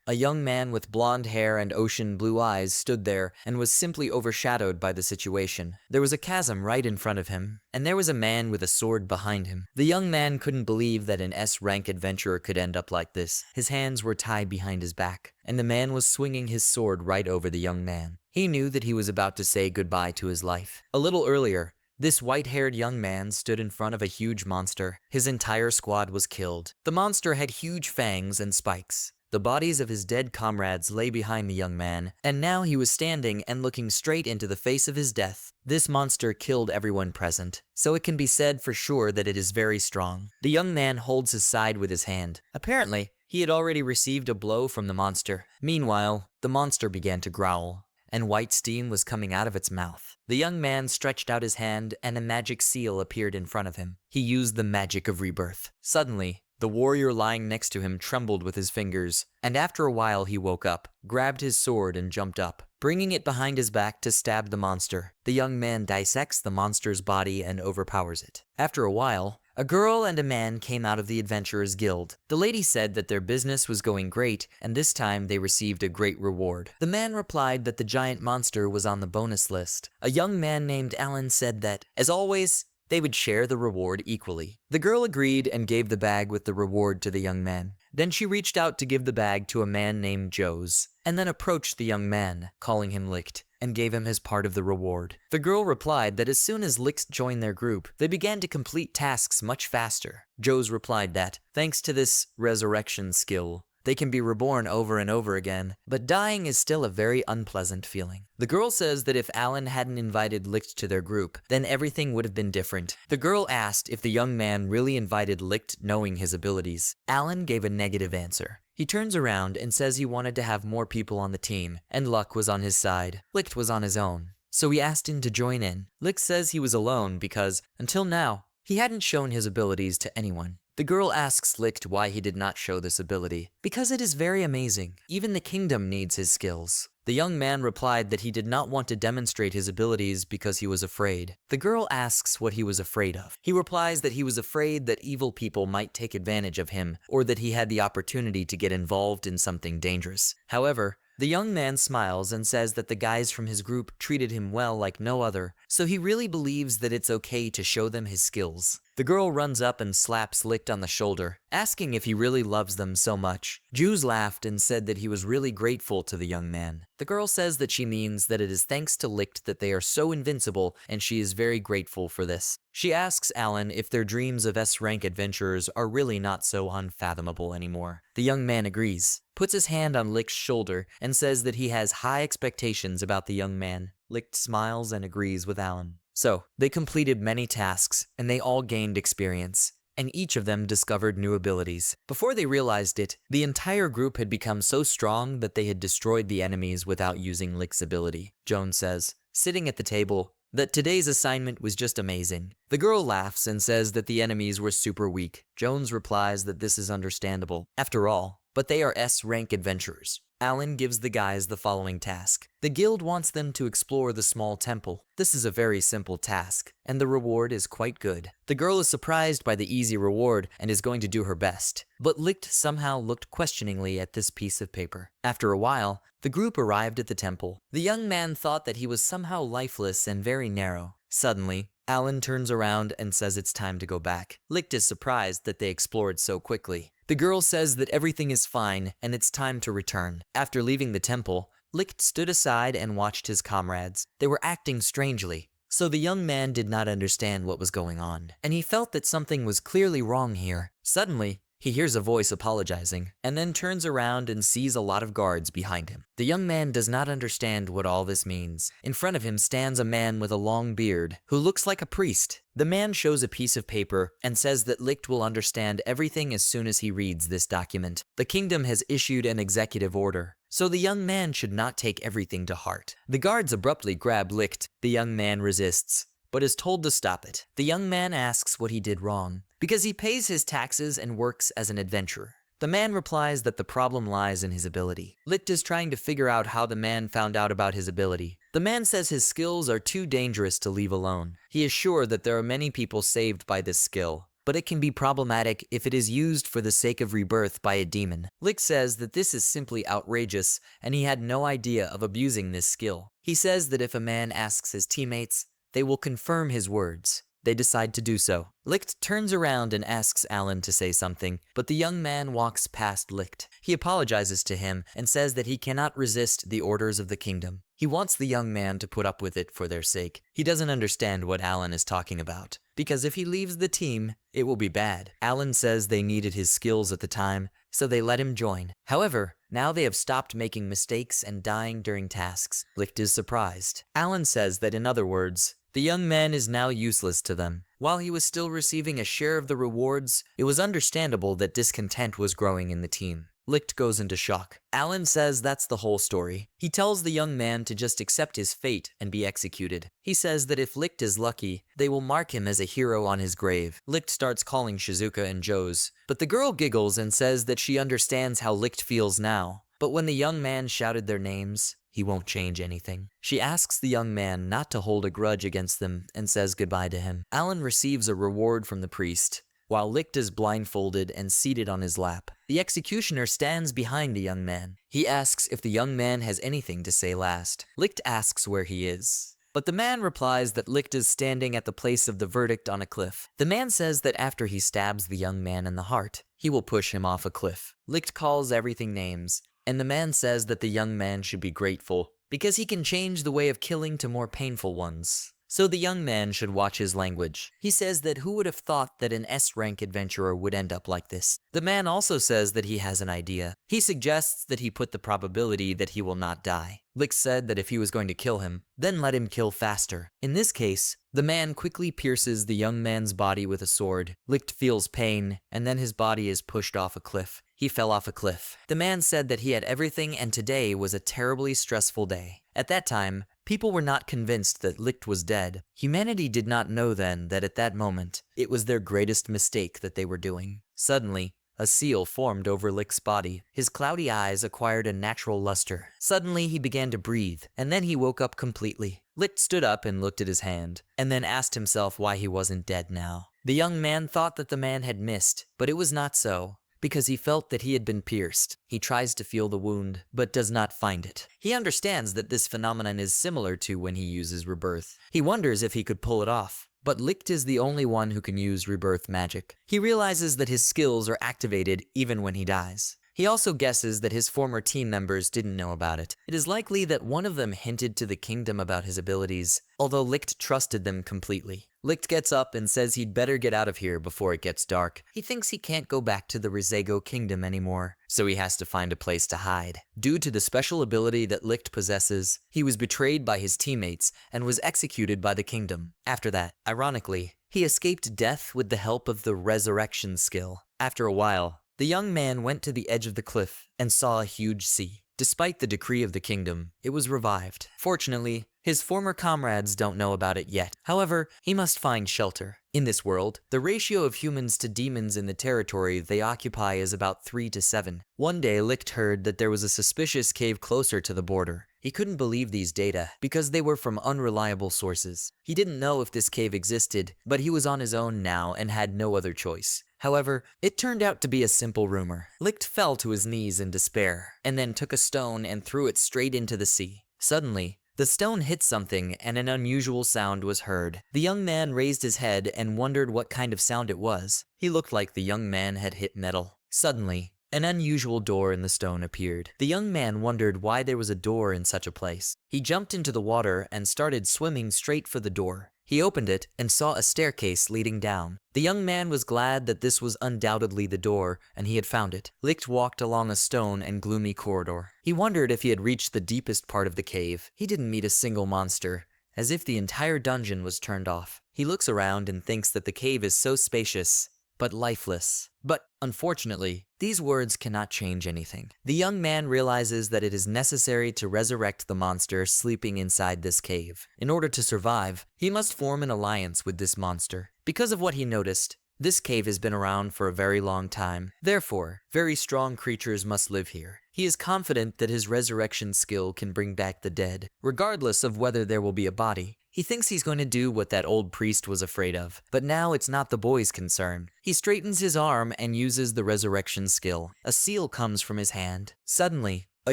A young man with blonde hair and ocean blue eyes stood there and was simply overshadowed by the situation. There was a chasm right in front of him, and there was a man with a sword behind him. The young man couldn't believe that an S-rank adventurer could end up like this. His hands were tied behind his back, and the man was swinging his sword right over the young man. He knew that he was about to say goodbye to his life. A little earlier, this white-haired young man stood in front of a huge monster. His entire squad was killed. The monster had huge fangs and spikes. The bodies of his dead comrades lay behind the young man, and now he was standing and looking straight into the face of his death. This monster killed everyone present, so it can be said for sure that it is very strong. The young man holds his side with his hand. Apparently, he had already received a blow from the monster. Meanwhile, the monster began to growl, and white steam was coming out of its mouth. The young man stretched out his hand, and a magic seal appeared in front of him. He used the magic of rebirth. Suddenly, the warrior lying next to him trembled with his fingers, and after a while he woke up, grabbed his sword and jumped up, bringing it behind his back to stab the monster. The young man dissects the monster's body and overpowers it. After a while, a girl and a man came out of the Adventurers Guild. The lady said that their business was going great, and this time they received a great reward. The man replied that the giant monster was on the bonus list. A young man named Alan said that, as always, they would share the reward equally. The girl agreed and gave the bag with the reward to the young man. Then she reached out to give the bag to a man named Joes, and then approached the young man, calling him Licht, and gave him his part of the reward. The girl replied that as soon as Licht joined their group, they began to complete tasks much faster. Joes replied that, thanks to this resurrection skill, they can be reborn over and over again, but dying is still a very unpleasant feeling. The girl says that if Alan hadn't invited Licht to their group, then everything would have been different. The girl asked if the young man really invited Licht knowing his abilities. Alan gave a negative answer. He turns around and says he wanted to have more people on the team, and luck was on his side. Licht was on his own, so he asked him to join in. Licht says he was alone because, until now, he hadn't shown his abilities to anyone. The girl asks Licht why he did not show this ability. Because it is very amazing. Even the kingdom needs his skills. The young man replied that he did not want to demonstrate his abilities because he was afraid. The girl asks what he was afraid of. He replies that he was afraid that evil people might take advantage of him, or that he had the opportunity to get involved in something dangerous. However, the young man smiles and says that the guys from his group treated him well like no other, so he really believes that it's okay to show them his skills. The girl runs up and slaps Licht on the shoulder, asking if he really loves them so much. Jules laughed and said that he was really grateful to the young man. The girl says that she means that it is thanks to Licht that they are so invincible, and she is very grateful for this. She asks Alan if their dreams of S-rank adventurers are really not so unfathomable anymore. The young man agrees, puts his hand on Licht's shoulder, and says that he has high expectations about the young man. Licht smiles and agrees with Alan. So, they completed many tasks, and they all gained experience, and each of them discovered new abilities. Before they realized it, the entire group had become so strong that they had destroyed the enemies without using Licht's ability. Jones says, sitting at the table, that today's assignment was just amazing. The girl laughs and says that the enemies were super weak. Jones replies that this is understandable. After all, but they are S-rank adventurers. Alan gives the guys the following task. The guild wants them to explore the small temple. This is a very simple task, and the reward is quite good. The girl is surprised by the easy reward and is going to do her best, but Licht somehow looked questioningly at this piece of paper. After a while, the group arrived at the temple. The young man thought that he was somehow lifeless and very narrow. Suddenly, Alan turns around and says it's time to go back. Licht is surprised that they explored so quickly. The girl says that everything is fine and it's time to return. After leaving the temple, Licht stood aside and watched his comrades. They were acting strangely, so the young man did not understand what was going on, and he felt that something was clearly wrong here. Suddenly, he hears a voice apologizing, and then turns around and sees a lot of guards behind him. The young man does not understand what all this means. In front of him stands a man with a long beard, who looks like a priest. The man shows a piece of paper and says that Licht will understand everything as soon as he reads this document. The kingdom has issued an executive order, so the young man should not take everything to heart. The guards abruptly grab Licht. The young man resists, but is told to stop it. The young man asks what he did wrong, because he pays his taxes and works as an adventurer. The man replies that the problem lies in his ability. Licht is trying to figure out how the man found out about his ability. The man says his skills are too dangerous to leave alone. He is sure that there are many people saved by this skill, but it can be problematic if it is used for the sake of rebirth by a demon. Licht says that this is simply outrageous, and he had no idea of abusing this skill. He says that if a man asks his teammates, they will confirm his words. They decide to do so. Licht turns around and asks Alan to say something, but the young man walks past Licht. He apologizes to him and says that he cannot resist the orders of the kingdom. He wants the young man to put up with it for their sake. He doesn't understand what Alan is talking about, because if he leaves the team, it will be bad. Alan says they needed his skills at the time, so they let him join. However, now they have stopped making mistakes and dying during tasks. Licht is surprised. Alan says that in other words, the young man is now useless to them. While he was still receiving a share of the rewards, it was understandable that discontent was growing in the team. Licht goes into shock. Alan says that's the whole story. He tells the young man to just accept his fate and be executed. He says that if Licht is lucky, they will mark him as a hero on his grave. Licht starts calling Shizuka and Joes, but the girl giggles and says that she understands how Licht feels now. But when the young man shouted their names, he won't change anything. She asks the young man not to hold a grudge against them and says goodbye to him. Alan receives a reward from the priest, while Licht is blindfolded and seated on his lap. The executioner stands behind the young man. He asks if the young man has anything to say last. Licht asks where he is, but the man replies that Licht is standing at the place of the verdict on a cliff. The man says that after he stabs the young man in the heart, he will push him off a cliff. Licht calls everything names, and the man says that the young man should be grateful because he can change the way of killing to more painful ones. So the young man should watch his language. He says that who would have thought that an S-rank adventurer would end up like this? The man also says that he has an idea. He suggests that he put the probability that he will not die. Licht said that if he was going to kill him, then let him kill faster. In this case, the man quickly pierces the young man's body with a sword. Licht feels pain, and then his body is pushed off a cliff. He fell off a cliff. The man said that he had everything and today was a terribly stressful day. At that time, people were not convinced that Licht was dead. Humanity did not know then that at that moment, it was their greatest mistake that they were doing. Suddenly, a seal formed over Licht's body. His cloudy eyes acquired a natural luster. Suddenly, he began to breathe, and then he woke up completely. Licht stood up and looked at his hand, and then asked himself why he wasn't dead now. The young man thought that the man had missed, but it was not so, because he felt that he had been pierced. He tries to feel the wound, but does not find it. He understands that this phenomenon is similar to when he uses rebirth. He wonders if he could pull it off, but Licht is the only one who can use rebirth magic. He realizes that his skills are activated even when he dies. He also guesses that his former team members didn't know about it. It is likely that one of them hinted to the kingdom about his abilities, although Licht trusted them completely. Licht gets up and says he'd better get out of here before it gets dark. He thinks he can't go back to the Rizego kingdom anymore, so he has to find a place to hide. Due to the special ability that Licht possesses, he was betrayed by his teammates and was executed by the kingdom. After that, ironically, he escaped death with the help of the resurrection skill. After a while, the young man went to the edge of the cliff and saw a huge sea. Despite the decree of the kingdom, it was revived. Fortunately, his former comrades don't know about it yet. However, he must find shelter. In this world, the ratio of humans to demons in the territory they occupy is about 3 to 7. One day, Licht heard that there was a suspicious cave closer to the border. He couldn't believe these data because they were from unreliable sources. He didn't know if this cave existed, but he was on his own now and had no other choice. However, it turned out to be a simple rumor. Licht fell to his knees in despair, and then took a stone and threw it straight into the sea. Suddenly, the stone hit something and an unusual sound was heard. The young man raised his head and wondered what kind of sound it was. He looked like the young man had hit metal. Suddenly, an unusual door in the stone appeared. The young man wondered why there was a door in such a place. He jumped into the water and started swimming straight for the door. He opened it and saw a staircase leading down. The young man was glad that this was undoubtedly the door, and he had found it. Licht walked along a stone and gloomy corridor. He wondered if he had reached the deepest part of the cave. He didn't meet a single monster, as if the entire dungeon was turned off. He looks around and thinks that the cave is so spacious, but lifeless. But, unfortunately, these words cannot change anything. The young man realizes that it is necessary to resurrect the monster sleeping inside this cave. In order to survive, he must form an alliance with this monster. Because of what he noticed, this cave has been around for a very long time. Therefore, very strong creatures must live here. He is confident that his resurrection skill can bring back the dead, regardless of whether there will be a body. He thinks he's going to do what that old priest was afraid of, but now it's not the boy's concern. He straightens his arm and uses the resurrection skill. A seal comes from his hand. Suddenly, a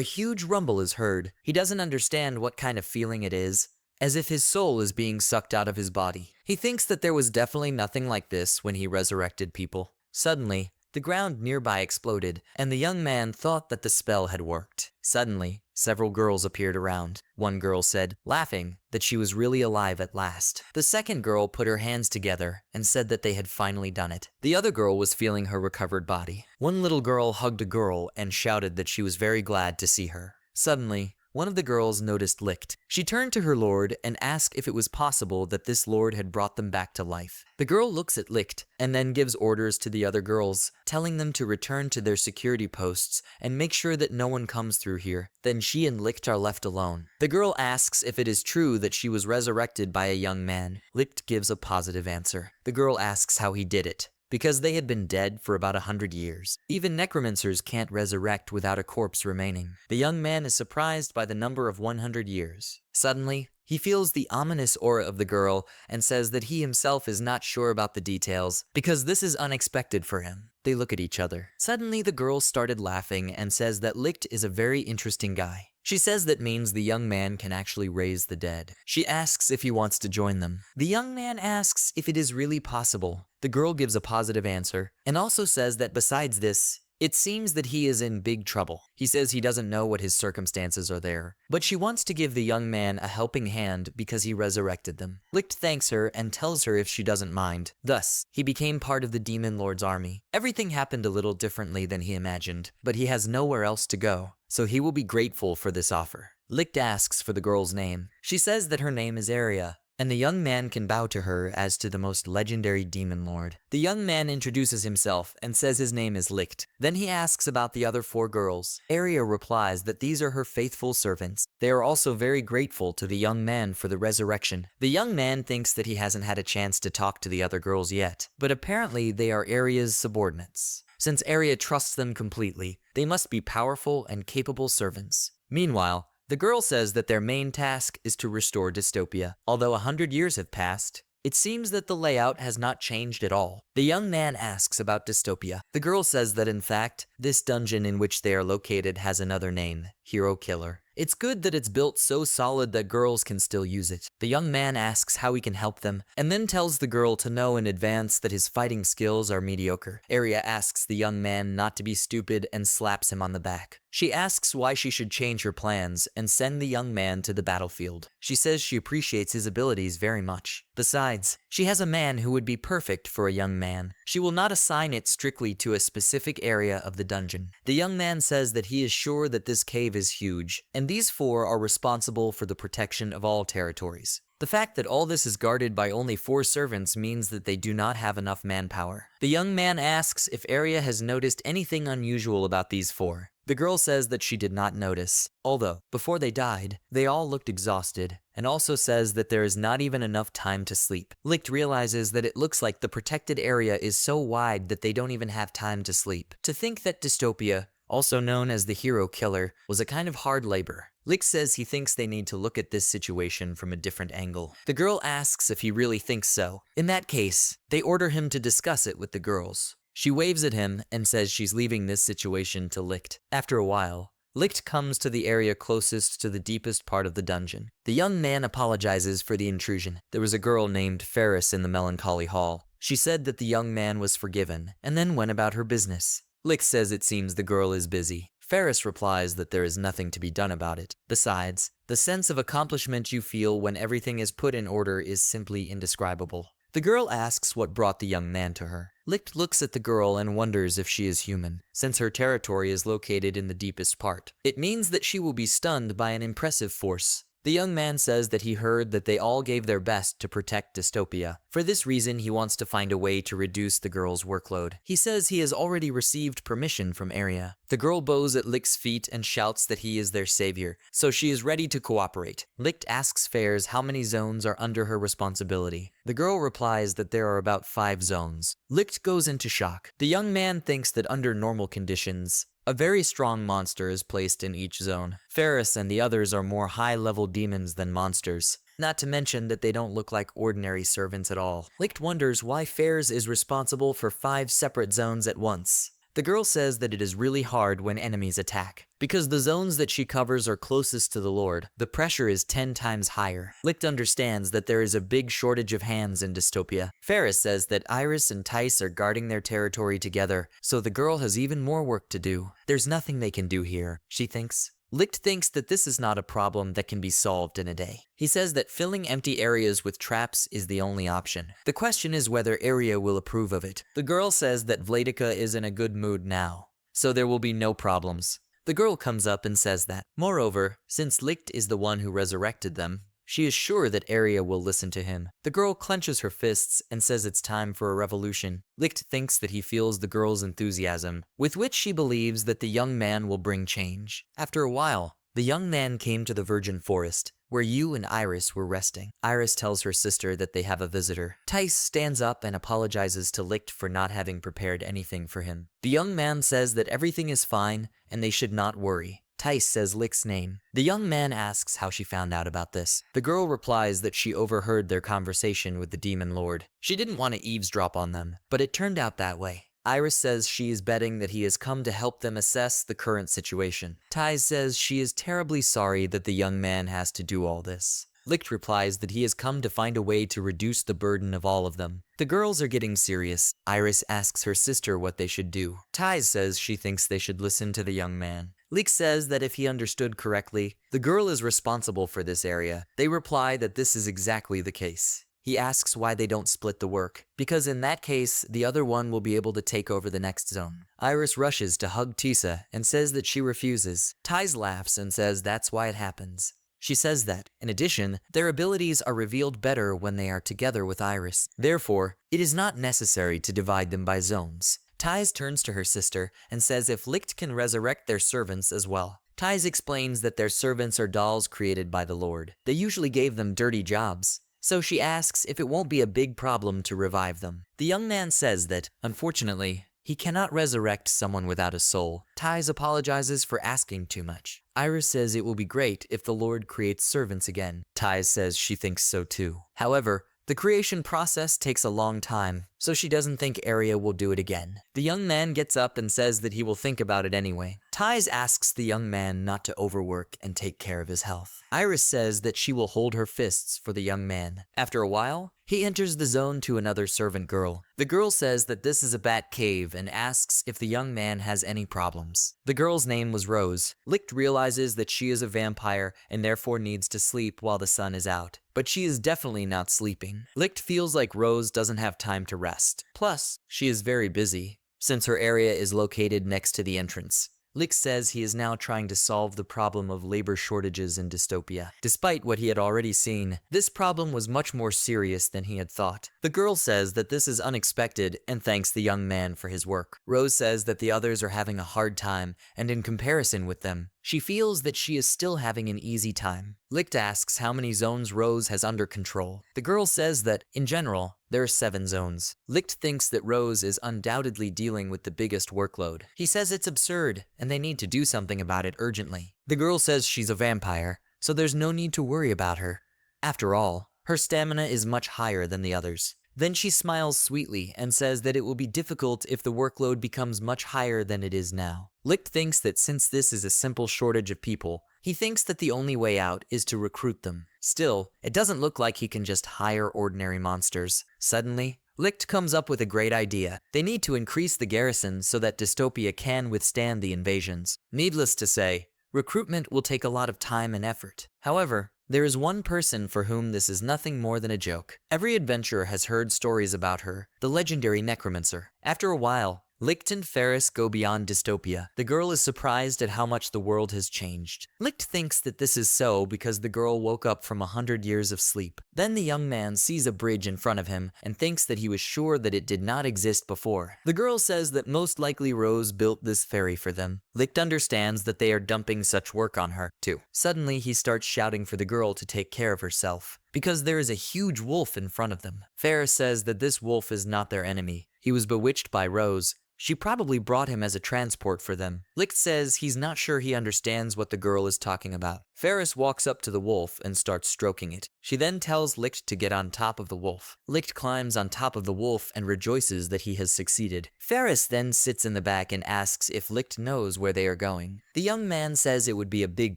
huge rumble is heard. He doesn't understand what kind of feeling it is, as if his soul is being sucked out of his body. He thinks that there was definitely nothing like this when he resurrected people. Suddenly, the ground nearby exploded, and the young man thought that the spell had worked. Suddenly, several girls appeared around. One girl said, laughing, that she was really alive at last. The second girl put her hands together and said that they had finally done it. The other girl was feeling her recovered body. One little girl hugged a girl and shouted that she was very glad to see her. Suddenly, one of the girls noticed Licht. She turned to her lord and asked if it was possible that this lord had brought them back to life. The girl looks at Licht and then gives orders to the other girls, telling them to return to their security posts and make sure that no one comes through here. Then she and Licht are left alone. The girl asks if it is true that she was resurrected by a young man. Licht gives a positive answer. The girl asks how he did it, because they had been dead for about 100 years. Even necromancers can't resurrect without a corpse remaining. The young man is surprised by the number of 100 years. Suddenly, he feels the ominous aura of the girl and says that he himself is not sure about the details, because this is unexpected for him. They look at each other. Suddenly, the girl started laughing and says that Licht is a very interesting guy. She says that means the young man can actually raise the dead. She asks if he wants to join them. The young man asks if it is really possible. The girl gives a positive answer, and also says that besides this, it seems that he is in big trouble. He says he doesn't know what his circumstances are there, but she wants to give the young man a helping hand because he resurrected them. Licht thanks her and tells her if she doesn't mind. Thus, he became part of the Demon Lord's army. Everything happened a little differently than he imagined, but he has nowhere else to go, so he will be grateful for this offer. Licht asks for the girl's name. She says that her name is Aria, and the young man can bow to her as to the most legendary demon lord. The young man introduces himself and says his name is Licht. Then he asks about the other 4 girls. Aria replies that these are her faithful servants. They are also very grateful to the young man for the resurrection. The young man thinks that he hasn't had a chance to talk to the other girls yet, but apparently they are Aria's subordinates. Since Aria trusts them completely, they must be powerful and capable servants. Meanwhile, the girl says that their main task is to restore dystopia. Although 100 years have passed, it seems that the layout has not changed at all. The young man asks about dystopia. The girl says that in fact, this dungeon in which they are located has another name, Hero Killer. It's good that it's built so solid that girls can still use it. The young man asks how he can help them, and then tells the girl to know in advance that his fighting skills are mediocre. Aria asks the young man not to be stupid and slaps him on the back. She asks why she should change her plans and send the young man to the battlefield. She says she appreciates his abilities very much. Besides, she has a man who would be perfect for a young man. She will not assign it strictly to a specific area of the dungeon. The young man says that he is sure that this cave is huge, and these 4 are responsible for the protection of all territories. The fact that all this is guarded by only 4 servants means that they do not have enough manpower. The young man asks if Aria has noticed anything unusual about these 4. The girl says that she did not notice, although, before they died, they all looked exhausted, and also says that there is not even enough time to sleep. Licht realizes that it looks like the protected area is so wide that they don't even have time to sleep. To think that dystopia, also known as the Hero Killer, was a kind of hard labor. Licht says he thinks they need to look at this situation from a different angle. The girl asks if he really thinks so. In that case, they order him to discuss it with the girls. She waves at him and says she's leaving this situation to Licht. After a while, Licht comes to the area closest to the deepest part of the dungeon. The young man apologizes for the intrusion. There was a girl named Ferris in the melancholy hall. She said that the young man was forgiven, and then went about her business. Licht says it seems the girl is busy. Ferris replies that there is nothing to be done about it. Besides, the sense of accomplishment you feel when everything is put in order is simply indescribable. The girl asks what brought the young man to her. Licht looks at the girl and wonders if she is human, since her territory is located in the deepest part. It means that she will be stunned by an impressive force. The young man says that he heard that they all gave their best to protect dystopia. For this reason, he wants to find a way to reduce the girl's workload. He says he has already received permission from Aria. The girl bows at Licht's feet and shouts that he is their savior, so she is ready to cooperate. Licht asks Fairs how many zones are under her responsibility. The girl replies that there are about 5 zones. Licht goes into shock. The young man thinks that under normal conditions, A very strong monster is placed in each zone. Ferris and the others are more high-level demons than monsters. Not to mention that they don't look like ordinary servants at all. Licht wonders why Ferris is responsible for 5 separate zones at once. The girl says that it is really hard when enemies attack. Because the zones that she covers are closest to the Lord, the pressure is 10 times higher. Licht understands that there is a big shortage of hands in dystopia. Ferris says that Iris and Tice are guarding their territory together, so the girl has even more work to do. There's nothing they can do here, she thinks. Licht thinks that this is not a problem that can be solved in a day. He says that filling empty areas with traps is the only option. The question is whether Aria will approve of it. The girl says that Vladika is in a good mood now, so there will be no problems. The girl comes up and says that. Moreover, since Licht is the one who resurrected them, she is sure that Aria will listen to him. The girl clenches her fists and says it's time for a revolution. Licht thinks that he feels the girl's enthusiasm, with which she believes that the young man will bring change. After a while, the young man came to the virgin forest, where you and Iris were resting. Iris tells her sister that they have a visitor. Tice stands up and apologizes to Licht for not having prepared anything for him. The young man says that everything is fine and they should not worry. Tice says Licht's name. The young man asks how she found out about this. The girl replies that she overheard their conversation with the demon lord. She didn't want to eavesdrop on them, but it turned out that way. Iris says she is betting that he has come to help them assess the current situation. Tice says she is terribly sorry that the young man has to do all this. Licht replies that he has come to find a way to reduce the burden of all of them. The girls are getting serious. Iris asks her sister what they should do. Tice says she thinks they should listen to the young man. Licht says that if he understood correctly, the girl is responsible for this area. They reply that this is exactly the case. He asks why they don't split the work, because in that case, the other one will be able to take over the next zone. Iris rushes to hug Tisa and says that she refuses. Tice laughs and says that's why it happens. She says that, in addition, their abilities are revealed better when they are together with Iris. Therefore, it is not necessary to divide them by zones. Tice turns to her sister and says if Licht can resurrect their servants as well. Tice explains that their servants are dolls created by the Lord. They usually gave them dirty jobs. So she asks if it won't be a big problem to revive them. The young man says that, unfortunately, he cannot resurrect someone without a soul. Tice apologizes for asking too much. Iris says it will be great if the Lord creates servants again. Tice says she thinks so too. However, the creation process takes a long time, so she doesn't think Aria will do it again. The young man gets up and says that he will think about it anyway. Tice asks the young man not to overwork and take care of his health. Iris says that she will hold her fists for the young man. After a while, he enters the zone to another servant girl. The girl says that this is a bat cave and asks if the young man has any problems. The girl's name was Rose. Licht realizes that she is a vampire and therefore needs to sleep while the sun is out. But she is definitely not sleeping. Licht feels like Rose doesn't have time to rest. Plus, she is very busy, since her area is located next to the entrance. Licht says he is now trying to solve the problem of labor shortages in dystopia. Despite what he had already seen, this problem was much more serious than he had thought. The girl says that this is unexpected and thanks the young man for his work. Rose says that the others are having a hard time, and in comparison with them, she feels that she is still having an easy time. Licht asks how many zones Rose has under control. The girl says that, in general, there are 7 zones. Licht thinks that Rose is undoubtedly dealing with the biggest workload. He says it's absurd, and they need to do something about it urgently. The girl says she's a vampire, so there's no need to worry about her. After all, her stamina is much higher than the others. Then she smiles sweetly and says that it will be difficult if the workload becomes much higher than it is now. Licht thinks that since this is a simple shortage of people, he thinks that the only way out is to recruit them. Still, it doesn't look like he can just hire ordinary monsters. Suddenly, Licht comes up with a great idea. They need to increase the garrison so that dystopia can withstand the invasions. Needless to say, recruitment will take a lot of time and effort. However, there is one person for whom this is nothing more than a joke. Every adventurer has heard stories about her, the legendary necromancer. After a while, Licht and Ferris go beyond dystopia. The girl is surprised at how much the world has changed. Licht thinks that this is so because the girl woke up from 100 years of sleep. Then the young man sees a bridge in front of him and thinks that he was sure that it did not exist before. The girl says that most likely Rose built this ferry for them. Licht understands that they are dumping such work on her, too. Suddenly, he starts shouting for the girl to take care of herself, because there is a huge wolf in front of them. Ferris says that this wolf is not their enemy. He was bewitched by Rose. She probably brought him as a transport for them. Licht says he's not sure he understands what the girl is talking about. Ferris walks up to the wolf and starts stroking it. She then tells Licht to get on top of the wolf. Licht climbs on top of the wolf and rejoices that he has succeeded. Ferris then sits in the back and asks if Licht knows where they are going. The young man says it would be a big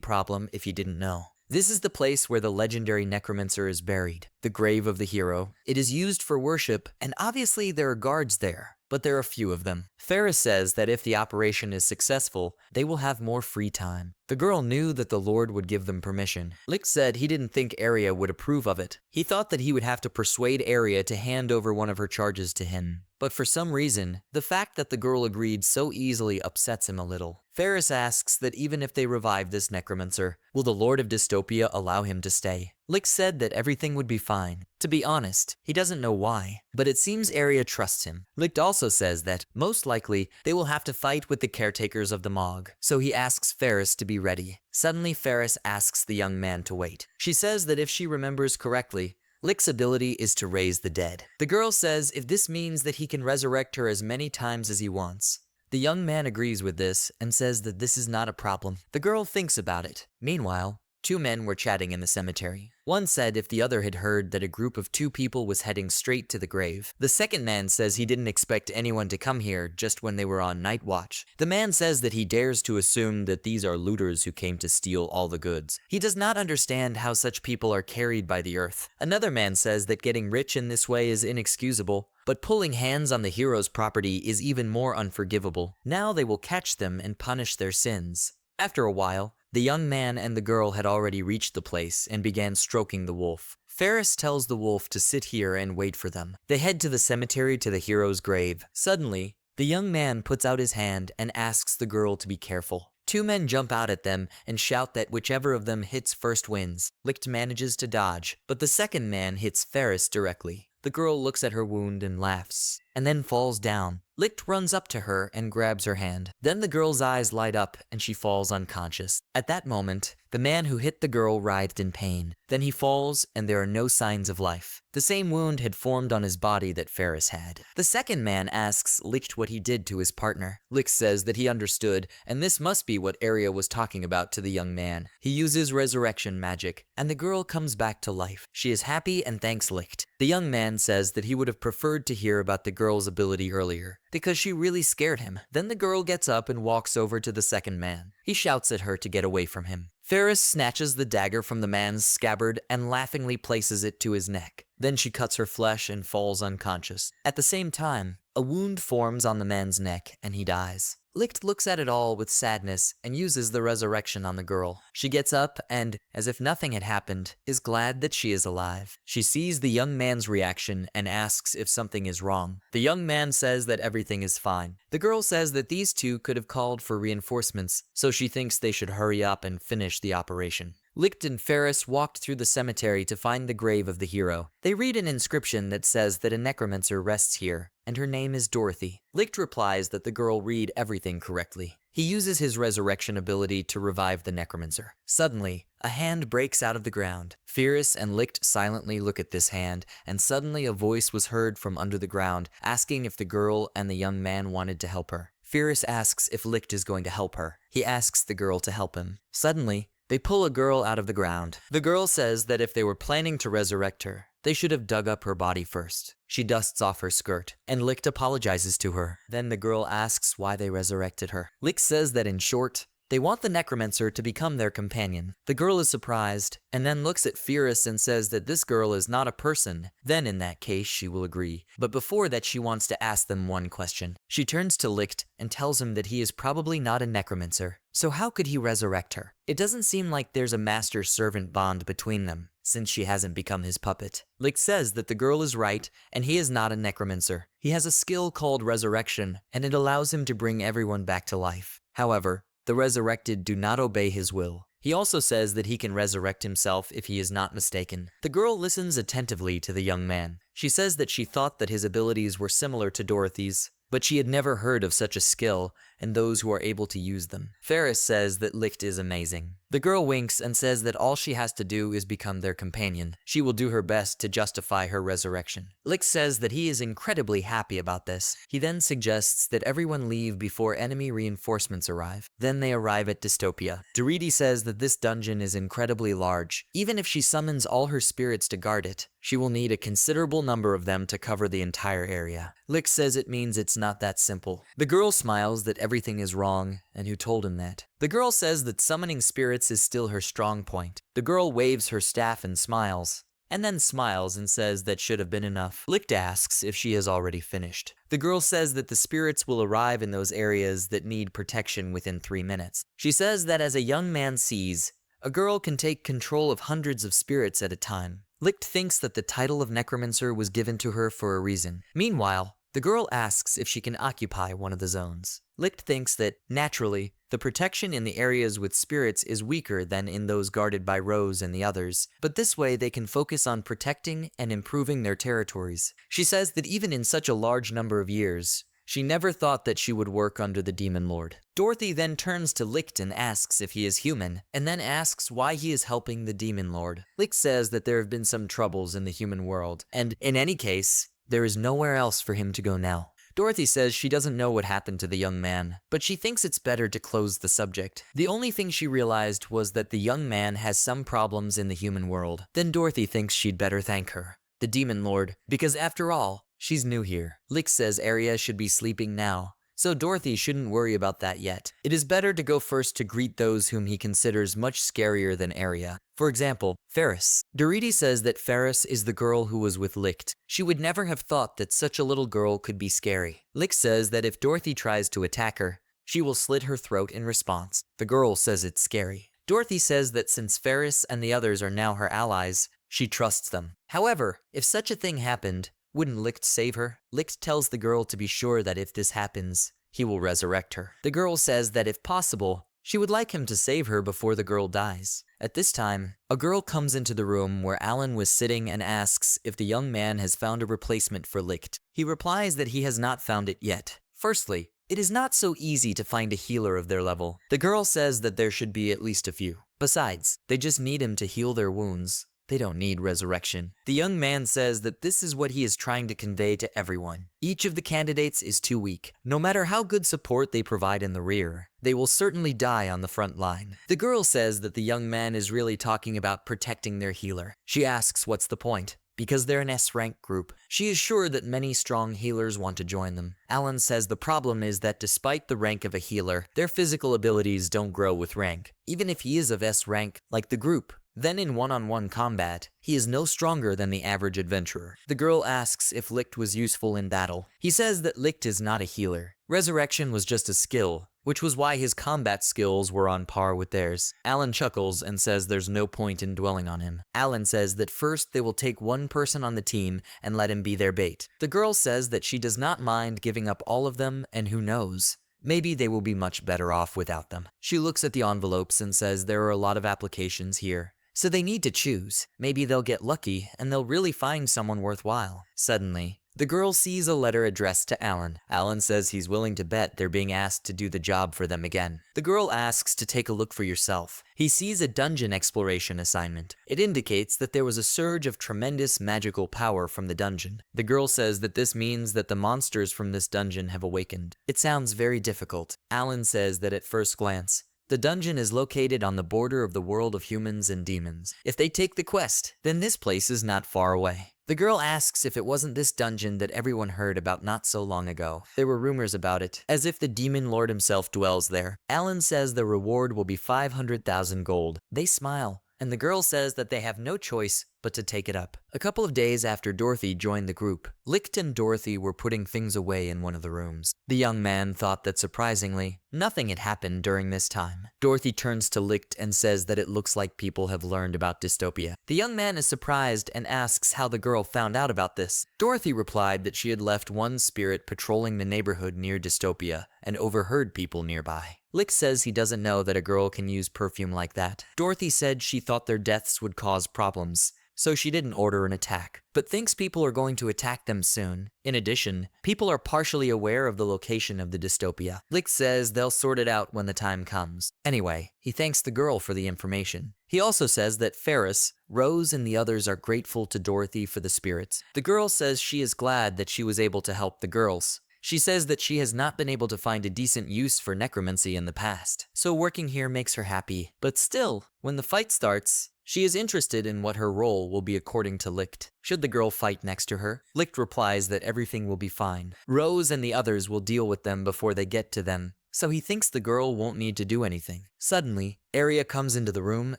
problem if he didn't know. This is the place where the legendary necromancer is buried, the grave of the hero. It is used for worship, and obviously there are guards there, but there are few of them. Ferris says that if the operation is successful, they will have more free time. The girl knew that the Lord would give them permission. Licht said he didn't think Aria would approve of it. He thought that he would have to persuade Aria to hand over one of her charges to him. But for some reason, the fact that the girl agreed so easily upsets him a little. Ferris asks that even if they revive this necromancer, will the Lord of Dystopia allow him to stay? Licht said that everything would be fine. To be honest, he doesn't know why, but it seems Aria trusts him. Licht also says that, most likely, they will have to fight with the caretakers of the Mog, so he asks Ferris to be ready. Suddenly, Ferris asks the young man to wait. She says that if she remembers correctly, Licht's ability is to raise the dead. The girl says if this means that he can resurrect her as many times as he wants. The young man agrees with this and says that this is not a problem. The girl thinks about it. Meanwhile, two men were chatting in the cemetery. One said if the other had heard that a group of two people was heading straight to the grave. The second man says he didn't expect anyone to come here just when they were on night watch. The man says that he dares to assume that these are looters who came to steal all the goods. He does not understand how such people are carried by the earth. Another man says that getting rich in this way is inexcusable, but pulling hands on the hero's property is even more unforgivable. Now they will catch them and punish their sins. After a while, the young man and the girl had already reached the place and began stroking the wolf. Ferris tells the wolf to sit here and wait for them. They head to the cemetery to the hero's grave. Suddenly, the young man puts out his hand and asks the girl to be careful. Two men jump out at them and shout that whichever of them hits first wins. Licht manages to dodge, but the second man hits Ferris directly. The girl looks at her wound and laughs, and then falls down. Licht runs up to her and grabs her hand. Then the girl's eyes light up and she falls unconscious. At that moment, the man who hit the girl writhed in pain. Then he falls and there are no signs of life. The same wound had formed on his body that Ferris had. The second man asks Licht what he did to his partner. Licht says that he understood, and this must be what Aria was talking about to the young man. He uses resurrection magic, and the girl comes back to life. She is happy and thanks Licht. The young man says that he would have preferred to hear about the girl's ability earlier, because she really scared him. Then the girl gets up and walks over to the second man. He shouts at her to get away from him. Ferris snatches the dagger from the man's scabbard and laughingly places it to his neck. Then she cuts her flesh and falls unconscious. At the same time, a wound forms on the man's neck and he dies. Licht looks at it all with sadness and uses the resurrection on the girl. She gets up and, as if nothing had happened, is glad that she is alive. She sees the young man's reaction and asks if something is wrong. The young man says that everything is fine. The girl says that these two could have called for reinforcements, so she thinks they should hurry up and finish the operation. Licht and Ferris walked through the cemetery to find the grave of the hero. They read an inscription that says that a necromancer rests here, and her name is Dorothy. Licht replies that the girl read everything correctly. He uses his resurrection ability to revive the necromancer. Suddenly, a hand breaks out of the ground. Ferris and Licht silently look at this hand, and suddenly a voice was heard from under the ground, asking if the girl and the young man wanted to help her. Ferris asks if Licht is going to help her. He asks the girl to help him. Suddenly, they pull a girl out of the ground. The girl says that if they were planning to resurrect her, they should have dug up her body first. She dusts off her skirt, and Licht apologizes to her. Then the girl asks why they resurrected her. Licht says that in short, they want the necromancer to become their companion. The girl is surprised, and then looks at Ferris and says that this girl is not a person. Then in that case, she will agree. But before that, she wants to ask them one question. She turns to Licht and tells him that he is probably not a necromancer. So how could he resurrect her? It doesn't seem like there's a master-servant bond between them, since she hasn't become his puppet. Licht says that the girl is right, and he is not a necromancer. He has a skill called resurrection, and it allows him to bring everyone back to life. However, the resurrected do not obey his will. He also says that he can resurrect himself if he is not mistaken. The girl listens attentively to the young man. She says that she thought that his abilities were similar to Dorothy's, but she had never heard of such a skill, and those who are able to use them. Ferris says that Licht is amazing. The girl winks and says that all she has to do is become their companion. She will do her best to justify her resurrection. Licht says that he is incredibly happy about this. He then suggests that everyone leave before enemy reinforcements arrive. Then they arrive at Dystopia. Prodigy says that this dungeon is incredibly large. Even if she summons all her spirits to guard it, she will need a considerable number of them to cover the entire area. Licht says it means it's not that simple. The girl smiles that everything is wrong, and who told him that. The girl says that summoning spirits is still her strong point. The girl waves her staff and smiles, and then smiles and says that should have been enough. Licht asks if she has already finished. The girl says that the spirits will arrive in those areas that need protection within 3 minutes. She says that as a young man sees, a girl can take control of hundreds of spirits at a time. Licht thinks that the title of necromancer was given to her for a reason. Meanwhile, the girl asks if she can occupy one of the zones. Licht thinks that, naturally, the protection in the areas with spirits is weaker than in those guarded by Rose and the others, but this way they can focus on protecting and improving their territories. She says that even in such a large number of years, she never thought that she would work under the Demon Lord. Dorothy then turns to Licht and asks if he is human, and then asks why he is helping the Demon Lord. Licht says that there have been some troubles in the human world, and in any case, there is nowhere else for him to go now. Dorothy says she doesn't know what happened to the young man, but she thinks it's better to close the subject. The only thing she realized was that the young man has some problems in the human world. Then Dorothy thinks she'd better thank her, the Demon Lord, because after all, she's new here. Licht says Aria should be sleeping now, so Dorothy shouldn't worry about that yet. It is better to go first to greet those whom he considers much scarier than Aria. For example, Ferris. Dorothy says that Ferris is the girl who was with Licht. She would never have thought that such a little girl could be scary. Licht says that if Dorothy tries to attack her, she will slit her throat in response. The girl says it's scary. Dorothy says that since Ferris and the others are now her allies, she trusts them. However, if such a thing happened, wouldn't Licht save her? Licht tells the girl to be sure that if this happens, he will resurrect her. The girl says that if possible, she would like him to save her before the girl dies. At this time, a girl comes into the room where Alan was sitting and asks if the young man has found a replacement for Licht. He replies that he has not found it yet. Firstly, it is not so easy to find a healer of their level. The girl says that there should be at least a few. Besides, they just need him to heal their wounds. They don't need resurrection. The young man says that this is what he is trying to convey to everyone. Each of the candidates is too weak. No matter how good support they provide in the rear, they will certainly die on the front line. The girl says that the young man is really talking about protecting their healer. She asks what's the point, because they're an S-rank group. She is sure that many strong healers want to join them. Alan says the problem is that despite the rank of a healer, their physical abilities don't grow with rank. Even if he is of S rank, like the group, then in one-on-one combat, he is no stronger than the average adventurer. The girl asks if Licht was useful in battle. He says that Licht is not a healer. Resurrection was just a skill, which was why his combat skills were on par with theirs. Alan chuckles and says there's no point in dwelling on him. Alan says that first they will take one person on the team and let him be their bait. The girl says that she does not mind giving up all of them, and who knows, maybe they will be much better off without them. She looks at the envelopes and says there are a lot of applications here, so they need to choose. Maybe they'll get lucky and they'll really find someone worthwhile. Suddenly, the girl sees a letter addressed to Alan. Alan says he's willing to bet they're being asked to do the job for them again. The girl asks to take a look for yourself. He sees a dungeon exploration assignment. It indicates that there was a surge of tremendous magical power from the dungeon. The girl says that this means that the monsters from this dungeon have awakened. It sounds very difficult. Alan says that at first glance, the dungeon is located on the border of the world of humans and demons. If they take the quest, then this place is not far away. The girl asks if it wasn't this dungeon that everyone heard about not so long ago. There were rumors about it, as if the Demon Lord himself dwells there. Alan says the reward will be 500,000 gold. They smile, and the girl says that they have no choice but to take it up. A couple of days after Dorothy joined the group, Licht and Dorothy were putting things away in one of the rooms. The young man thought that surprisingly, nothing had happened during this time. Dorothy turns to Licht and says that it looks like people have learned about dystopia. The young man is surprised and asks how the girl found out about this. Dorothy replied that she had left one spirit patrolling the neighborhood near dystopia and overheard people nearby. Licht says he doesn't know that a girl can use perfume like that. Dorothy said she thought their deaths would cause problems, so she didn't order an attack, but thinks people are going to attack them soon. In addition, people are partially aware of the location of the dystopia. Licht says they'll sort it out when the time comes. Anyway, he thanks the girl for the information. He also says that Ferris, Rose, and the others are grateful to Dorothy for the spirits. The girl says she is glad that she was able to help the girls. She says that she has not been able to find a decent use for necromancy in the past, so working here makes her happy. But still, when the fight starts, she is interested in what her role will be according to Licht. Should the girl fight next to her? Licht replies that everything will be fine. Rose and the others will deal with them before they get to them, so he thinks the girl won't need to do anything. Suddenly, Aria comes into the room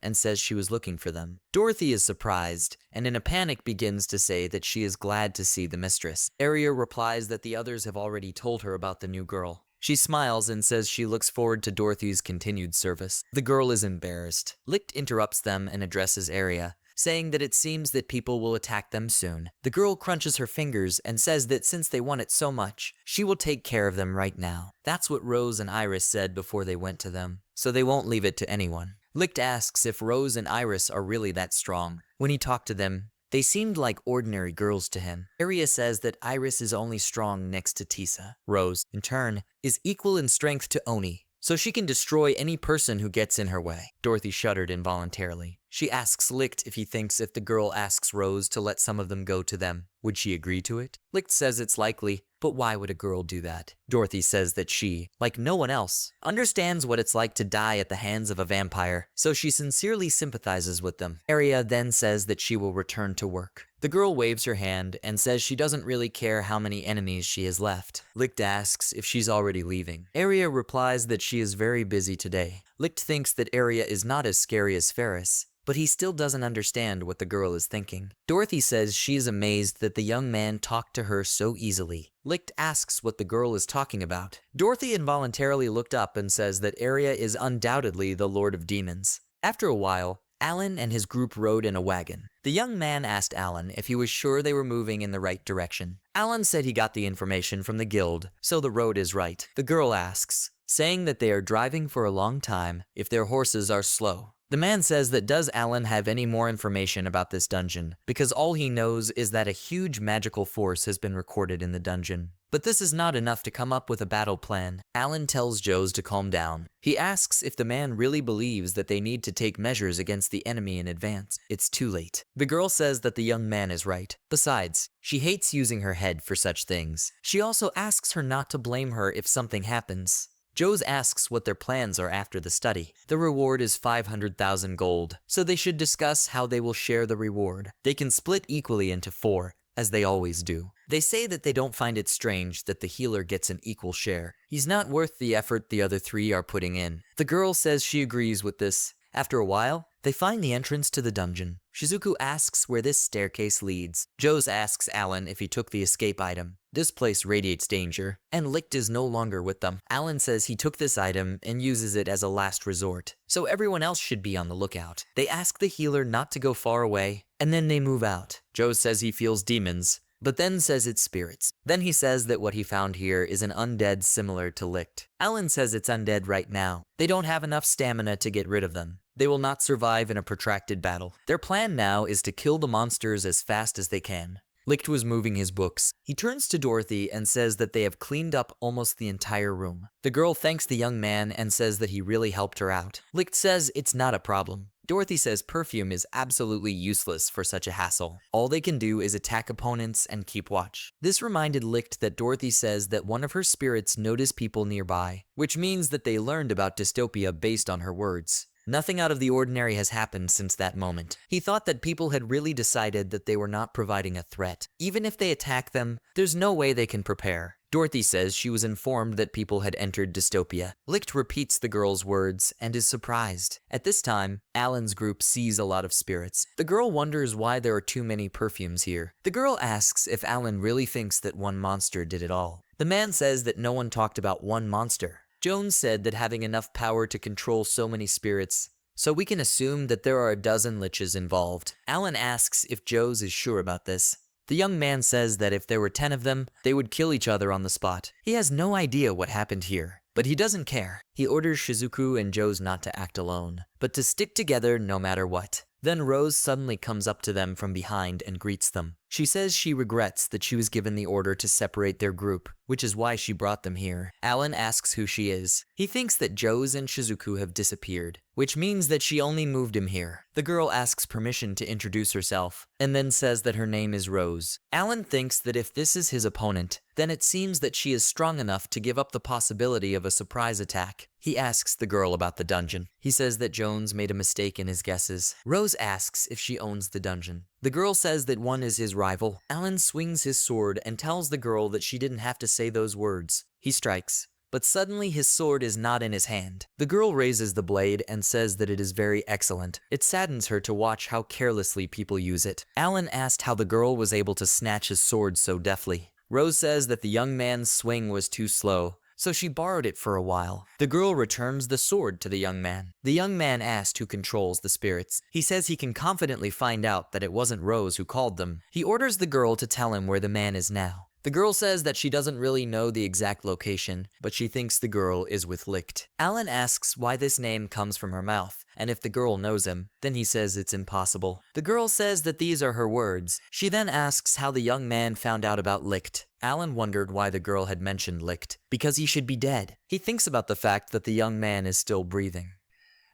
and says she was looking for them. Dorothy is surprised, and in a panic begins to say that she is glad to see the mistress. Aria replies that the others have already told her about the new girl. She smiles and says she looks forward to Dorothy's continued service. The girl is embarrassed. Licht interrupts them and addresses Aria, saying that it seems that people will attack them soon. The girl crunches her fingers and says that since they want it so much, she will take care of them right now. That's what Rose and Iris said before they went to them, so they won't leave it to anyone. Licht asks if Rose and Iris are really that strong. When he talked to them, they seemed like ordinary girls to him. Aria says that Iris is only strong next to Tisa. Rose, in turn, is equal in strength to Oni, so she can destroy any person who gets in her way. Dorothy shuddered involuntarily. She asks Licht if he thinks if the girl asks Rose to let some of them go to them, would she agree to it? Licht says it's likely, but why would a girl do that? Dorothy says that she, like no one else, understands what it's like to die at the hands of a vampire, so she sincerely sympathizes with them. Aria then says that she will return to work. The girl waves her hand and says she doesn't really care how many enemies she has left. Licht asks if she's already leaving. Aria replies that she is very busy today. Licht thinks that Aria is not as scary as Ferris, but he still doesn't understand what the girl is thinking. Dorothy says she is amazed that the young man talked to her so easily. Licht asks what the girl is talking about. Dorothy involuntarily looked up and says that Aria is undoubtedly the Lord of Demons. After a while, Alan and his group rode in a wagon. The young man asked Alan if he was sure they were moving in the right direction. Alan said he got the information from the guild, so the road is right. The girl asks, saying that they are driving for a long time if their horses are slow. The man says that does Alan have any more information about this dungeon, because all he knows is that a huge magical force has been recorded in the dungeon. But this is not enough to come up with a battle plan. Alan tells Joes to calm down. He asks if the man really believes that they need to take measures against the enemy in advance. It's too late. The girl says that the young man is right. Besides, she hates using her head for such things. She also asks her not to blame her if something happens. Joes asks what their plans are after the study. The reward is 500,000 gold, so they should discuss how they will share the reward. They can split equally into 4, as they always do. They say that they don't find it strange that the healer gets an equal share. He's not worth the effort the other 3 are putting in. The girl says she agrees with this. After a while, they find the entrance to the dungeon. Shizuku asks where this staircase leads. Joes asks Alan if he took the escape item. This place radiates danger, and Licht is no longer with them. Alan says he took this item and uses it as a last resort, so everyone else should be on the lookout. They ask the healer not to go far away, and then they move out. Joes says he feels demons, but then says it's spirits. Then he says that what he found here is an undead similar to Licht. Alan says it's undead right now. They don't have enough stamina to get rid of them. They will not survive in a protracted battle. Their plan now is to kill the monsters as fast as they can. Licht was moving his books. He turns to Dorothy and says that they have cleaned up almost the entire room. The girl thanks the young man and says that he really helped her out. Licht says it's not a problem. Dorothy says perfume is absolutely useless for such a hassle. All they can do is attack opponents and keep watch. This reminded Licht that Dorothy says that one of her spirits noticed people nearby, which means that they learned about dystopia based on her words. Nothing out of the ordinary has happened since that moment. He thought that people had really decided that they were not providing a threat. Even if they attack them, there's no way they can prepare. Dorothy says she was informed that people had entered dystopia. Licht repeats the girl's words and is surprised. At this time, Alan's group sees a lot of spirits. The girl wonders why there are too many perfumes here. The girl asks if Alan really thinks that one monster did it all. The man says that no one talked about one monster. Jones said that having enough power to control so many spirits, so we can assume that there are a dozen liches involved. Alan asks if Joes is sure about this. The young man says that if there were 10 of them, they would kill each other on the spot. He has no idea what happened here, but he doesn't care. He orders Shizuku and Joes not to act alone, but to stick together no matter what. Then Rose suddenly comes up to them from behind and greets them. She says she regrets that she was given the order to separate their group, which is why she brought them here. Alan asks who she is. He thinks that Joes and Shizuku have disappeared, which means that she only moved him here. The girl asks permission to introduce herself, and then says that her name is Rose. Alan thinks that if this is his opponent, then it seems that she is strong enough to give up the possibility of a surprise attack. He asks the girl about the dungeon. He says that Jones made a mistake in his guesses. Rose asks if she owns the dungeon. The girl says that one is his rival. Alan swings his sword and tells the girl that she didn't have to say those words. He strikes, but suddenly his sword is not in his hand. The girl raises the blade and says that it is very excellent. It saddens her to watch how carelessly people use it. Alan asked how the girl was able to snatch his sword so deftly. Rose says that the young man's swing was too slow, so she borrowed it for a while. The girl returns the sword to the young man. The young man asked who controls the spirits. He says he can confidently find out that it wasn't Rose who called them. He orders the girl to tell him where the man is now. The girl says that she doesn't really know the exact location, but she thinks the girl is with Licht. Alan asks why this name comes from her mouth, and if the girl knows him, then he says it's impossible. The girl says that these are her words. She then asks how the young man found out about Licht. Alan wondered why the girl had mentioned Licht, because he should be dead. He thinks about the fact that the young man is still breathing.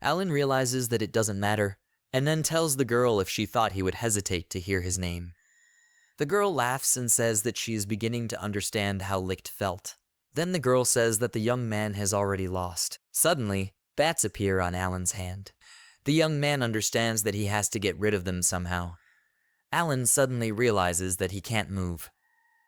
Alan realizes that it doesn't matter, and then tells the girl if she thought he would hesitate to hear his name. The girl laughs and says that she is beginning to understand how Licht felt. Then the girl says that the young man has already lost. Suddenly, bats appear on Alan's hand. The young man understands that he has to get rid of them somehow. Alan suddenly realizes that he can't move.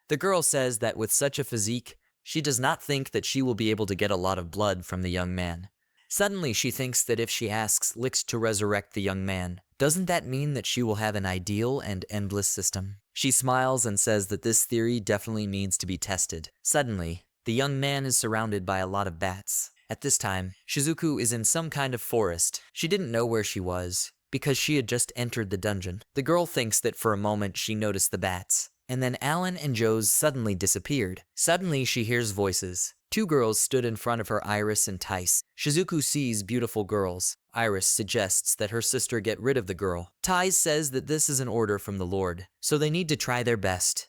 The girl says that with such a physique, she does not think that she will be able to get a lot of blood from the young man. Suddenly she thinks that if she asks Licht to resurrect the young man, doesn't that mean that she will have an ideal and endless system? She smiles and says that this theory definitely needs to be tested. Suddenly, the young man is surrounded by a lot of bats. At this time, Shizuku is in some kind of forest. She didn't know where she was, because she had just entered the dungeon. The girl thinks that for a moment she noticed the bats, and then Alan and Joe's suddenly disappeared. Suddenly she hears voices. Two girls stood in front of her, Iris and Tice. Shizuku sees beautiful girls. Iris suggests that her sister get rid of the girl. Tice says that this is an order from the Lord, so they need to try their best.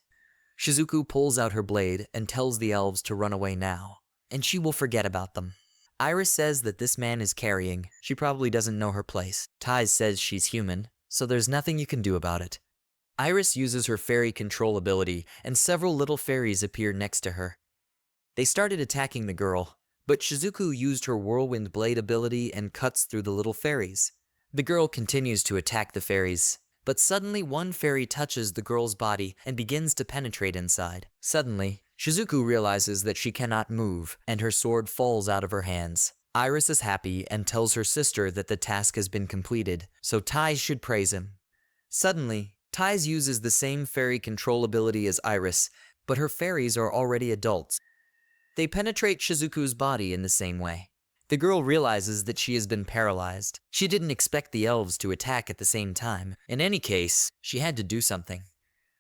Shizuku pulls out her blade and tells the elves to run away now, and she will forget about them. Iris says that this man is carrying. She probably doesn't know her place. Tice says she's human, so there's nothing you can do about it. Iris uses her fairy control ability, and several little fairies appear next to her. They started attacking the girl, but Shizuku used her whirlwind blade ability and cuts through the little fairies. The girl continues to attack the fairies, but suddenly one fairy touches the girl's body and begins to penetrate inside. Suddenly, Shizuku realizes that she cannot move, and her sword falls out of her hands. Iris is happy and tells her sister that the task has been completed, so Tice should praise him. Suddenly, Tice uses the same fairy control ability as Iris, but her fairies are already adults. They penetrate Shizuku's body in the same way. The girl realizes that she has been paralyzed. She didn't expect the elves to attack at the same time. In any case, she had to do something.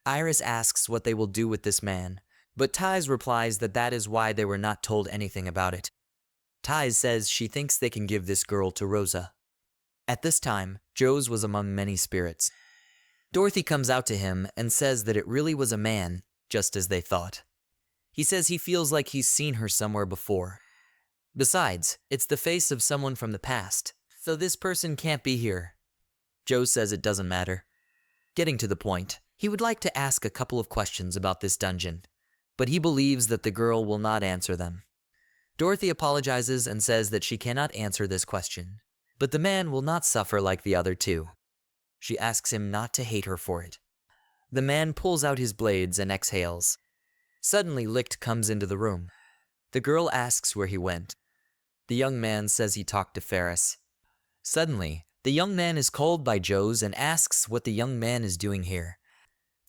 Iris asks what they will do with this man, but Tice replies that that is why they were not told anything about it. Tice says she thinks they can give this girl to Rosa. At this time, Joe's was among many spirits. Dorothy comes out to him and says that it really was a man, just as they thought. He says he feels like he's seen her somewhere before. Besides, it's the face of someone from the past, so this person can't be here. Joe says it doesn't matter. Getting to the point, he would like to ask a couple of questions about this dungeon, but he believes that the girl will not answer them. Dorothy apologizes and says that she cannot answer this question, but the man will not suffer like the other two. She asks him not to hate her for it. The man pulls out his blades and exhales. Suddenly, Licht comes into the room. The girl asks where he went. The young man says he talked to Ferris. Suddenly, the young man is called by Joes and asks what the young man is doing here.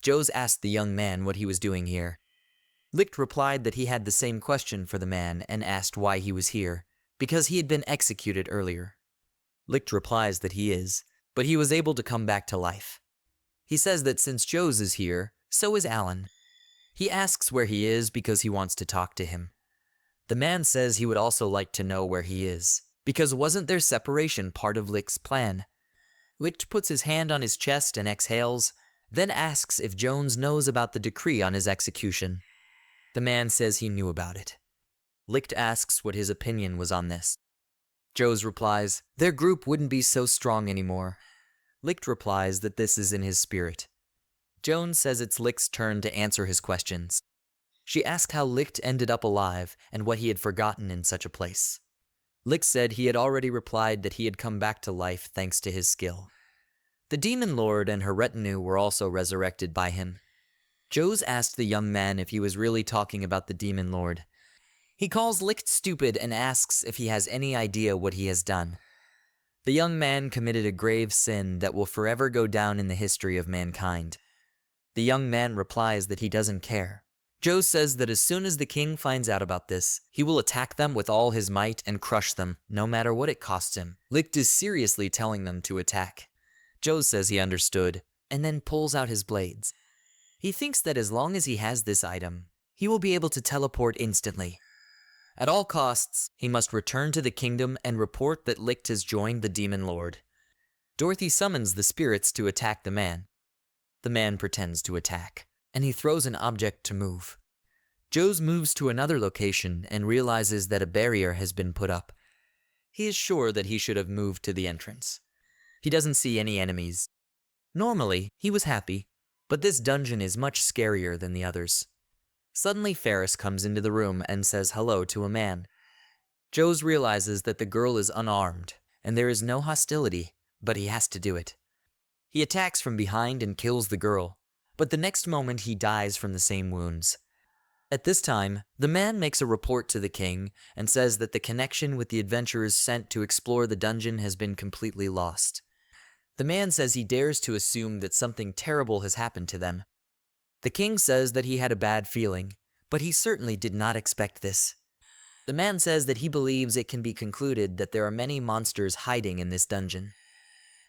Joes asked the young man what he was doing here. Licht replied that he had the same question for the man and asked why he was here, because he had been executed earlier. Licht replies that he is, but he was able to come back to life. He says that since Joes is here, so is Alan. He asks where he is because he wants to talk to him. The man says he would also like to know where he is, because wasn't their separation part of Licht's plan? Licht puts his hand on his chest and exhales, then asks if Jones knows about the decree on his execution. The man says he knew about it. Licht asks what his opinion was on this. Jones replies, their group wouldn't be so strong anymore. Licht replies that this is in his spirit. Jones says it's Licht's turn to answer his questions. She asked how Licht ended up alive and what he had forgotten in such a place. Licht said he had already replied that he had come back to life thanks to his skill. The demon lord and her retinue were also resurrected by him. Jones asked the young man if he was really talking about the demon lord. He calls Licht stupid and asks if he has any idea what he has done. The young man committed a grave sin that will forever go down in the history of mankind. The young man replies that he doesn't care. Joe says that as soon as the king finds out about this, he will attack them with all his might and crush them, no matter what it costs him. Licht is seriously telling them to attack. Joe says he understood, and then pulls out his blades. He thinks that as long as he has this item, he will be able to teleport instantly. At all costs, he must return to the kingdom and report that Licht has joined the demon lord. Dorothy summons the spirits to attack the man. The man pretends to attack, and he throws an object to move. Joes moves to another location and realizes that a barrier has been put up. He is sure that he should have moved to the entrance. He doesn't see any enemies. Normally, he was happy, but this dungeon is much scarier than the others. Suddenly Ferris comes into the room and says hello to a man. Joes realizes that the girl is unarmed, and there is no hostility, but he has to do it. He attacks from behind and kills the girl, but the next moment he dies from the same wounds. At this time, the man makes a report to the king and says that the connection with the adventurers sent to explore the dungeon has been completely lost. The man says he dares to assume that something terrible has happened to them. The king says that he had a bad feeling, but he certainly did not expect this. The man says that he believes it can be concluded that there are many monsters hiding in this dungeon.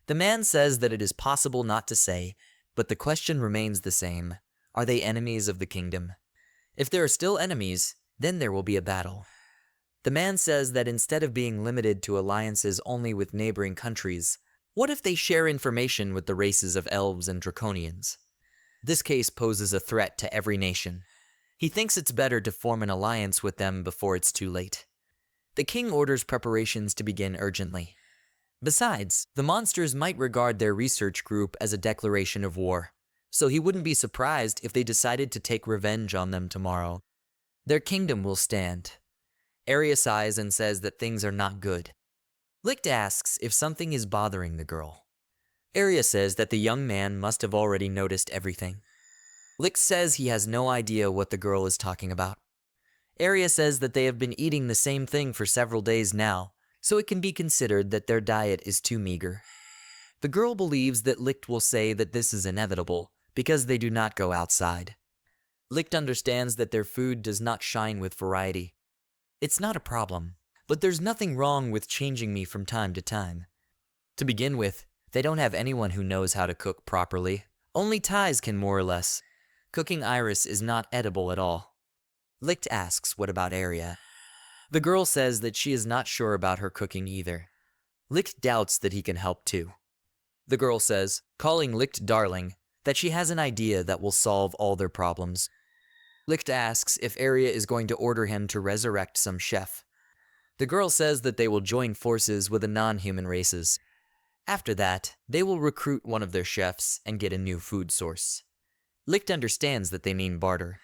The man says that it is possible not to say, but the question remains the same. Are they enemies of the kingdom? If there are still enemies, then there will be a battle. The man says that instead of being limited to alliances only with neighboring countries, what if they share information with the races of elves and draconians? This case poses a threat to every nation. He thinks it's better to form an alliance with them before it's too late. The king orders preparations to begin urgently. Besides, the monsters might regard their research group as a declaration of war, so he wouldn't be surprised if they decided to take revenge on them tomorrow. Their kingdom will stand. Aria sighs and says that things are not good. Licht asks if something is bothering the girl. Aria says that the young man must have already noticed everything. Licht says he has no idea what the girl is talking about. Aria says that they have been eating the same thing for several days now, so it can be considered that their diet is too meager. The girl believes that Licht will say that this is inevitable, because they do not go outside. Licht understands that their food does not shine with variety. It's not a problem, but there's nothing wrong with changing me from time to time. To begin with, they don't have anyone who knows how to cook properly. Only Ties can more or less. Cooking Iris is not edible at all. Licht asks what about Aria. The girl says that she is not sure about her cooking either. Licht doubts that he can help too. The girl says, calling Licht darling, that she has an idea that will solve all their problems. Licht asks if Aria is going to order him to resurrect some chef. The girl says that they will join forces with the non-human races. After that, they will recruit one of their chefs and get a new food source. Licht understands that they mean barter.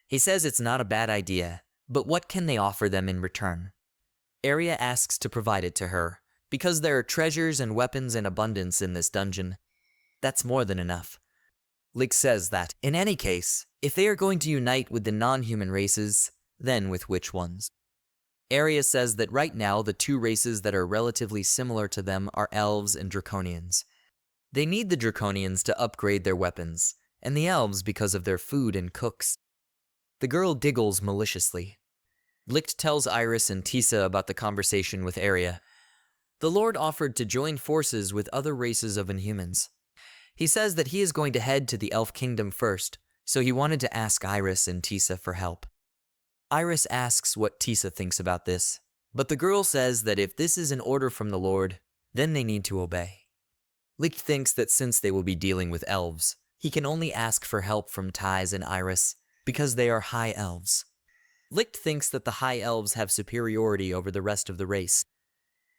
He says it's not a bad idea, but what can they offer them in return? Aria asks to provide it to her, because there are treasures and weapons in abundance in this dungeon. That's more than enough. Licht says that, in any case, if they are going to unite with the non-human races, then with which ones? Aria says that right now the two races that are relatively similar to them are elves and draconians. They need the draconians to upgrade their weapons, and the elves because of their food and cooks. The girl giggles maliciously. Licht tells Iris and Tisa about the conversation with Aria. The Lord offered to join forces with other races of inhumans. He says that he is going to head to the elf kingdom first, so he wanted to ask Iris and Tisa for help. Iris asks what Tisa thinks about this, but the girl says that if this is an order from the Lord, then they need to obey. Licht thinks that since they will be dealing with elves, he can only ask for help from Ties and Iris, because they are high elves. Licht thinks that the high elves have superiority over the rest of the race.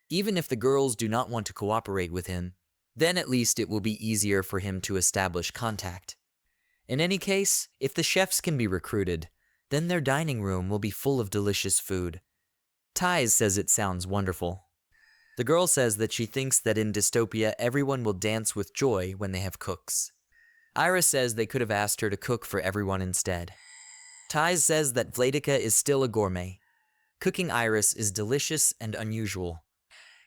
Even if the girls do not want to cooperate with him, then at least it will be easier for him to establish contact. In any case, if the chefs can be recruited, then their dining room will be full of delicious food. Ties says it sounds wonderful. The girl says that she thinks that in dystopia everyone will dance with joy when they have cooks. Iris says they could have asked her to cook for everyone instead. Ties says that Vladica is still a gourmet. Cooking Iris is delicious and unusual.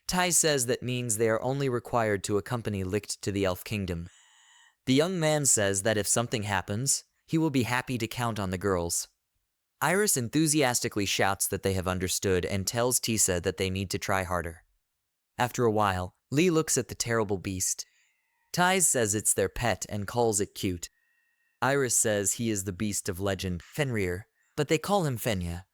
Ties says that means they are only required to accompany Licht to the Elf Kingdom. The young man says that if something happens, he will be happy to count on the girls. Iris enthusiastically shouts that they have understood and tells Tisa that they need to try harder. After a while, Lee looks at the terrible beast. Ties says it's their pet and calls it cute. Iris says he is the beast of legend, Fenrir, but they call him Fenya.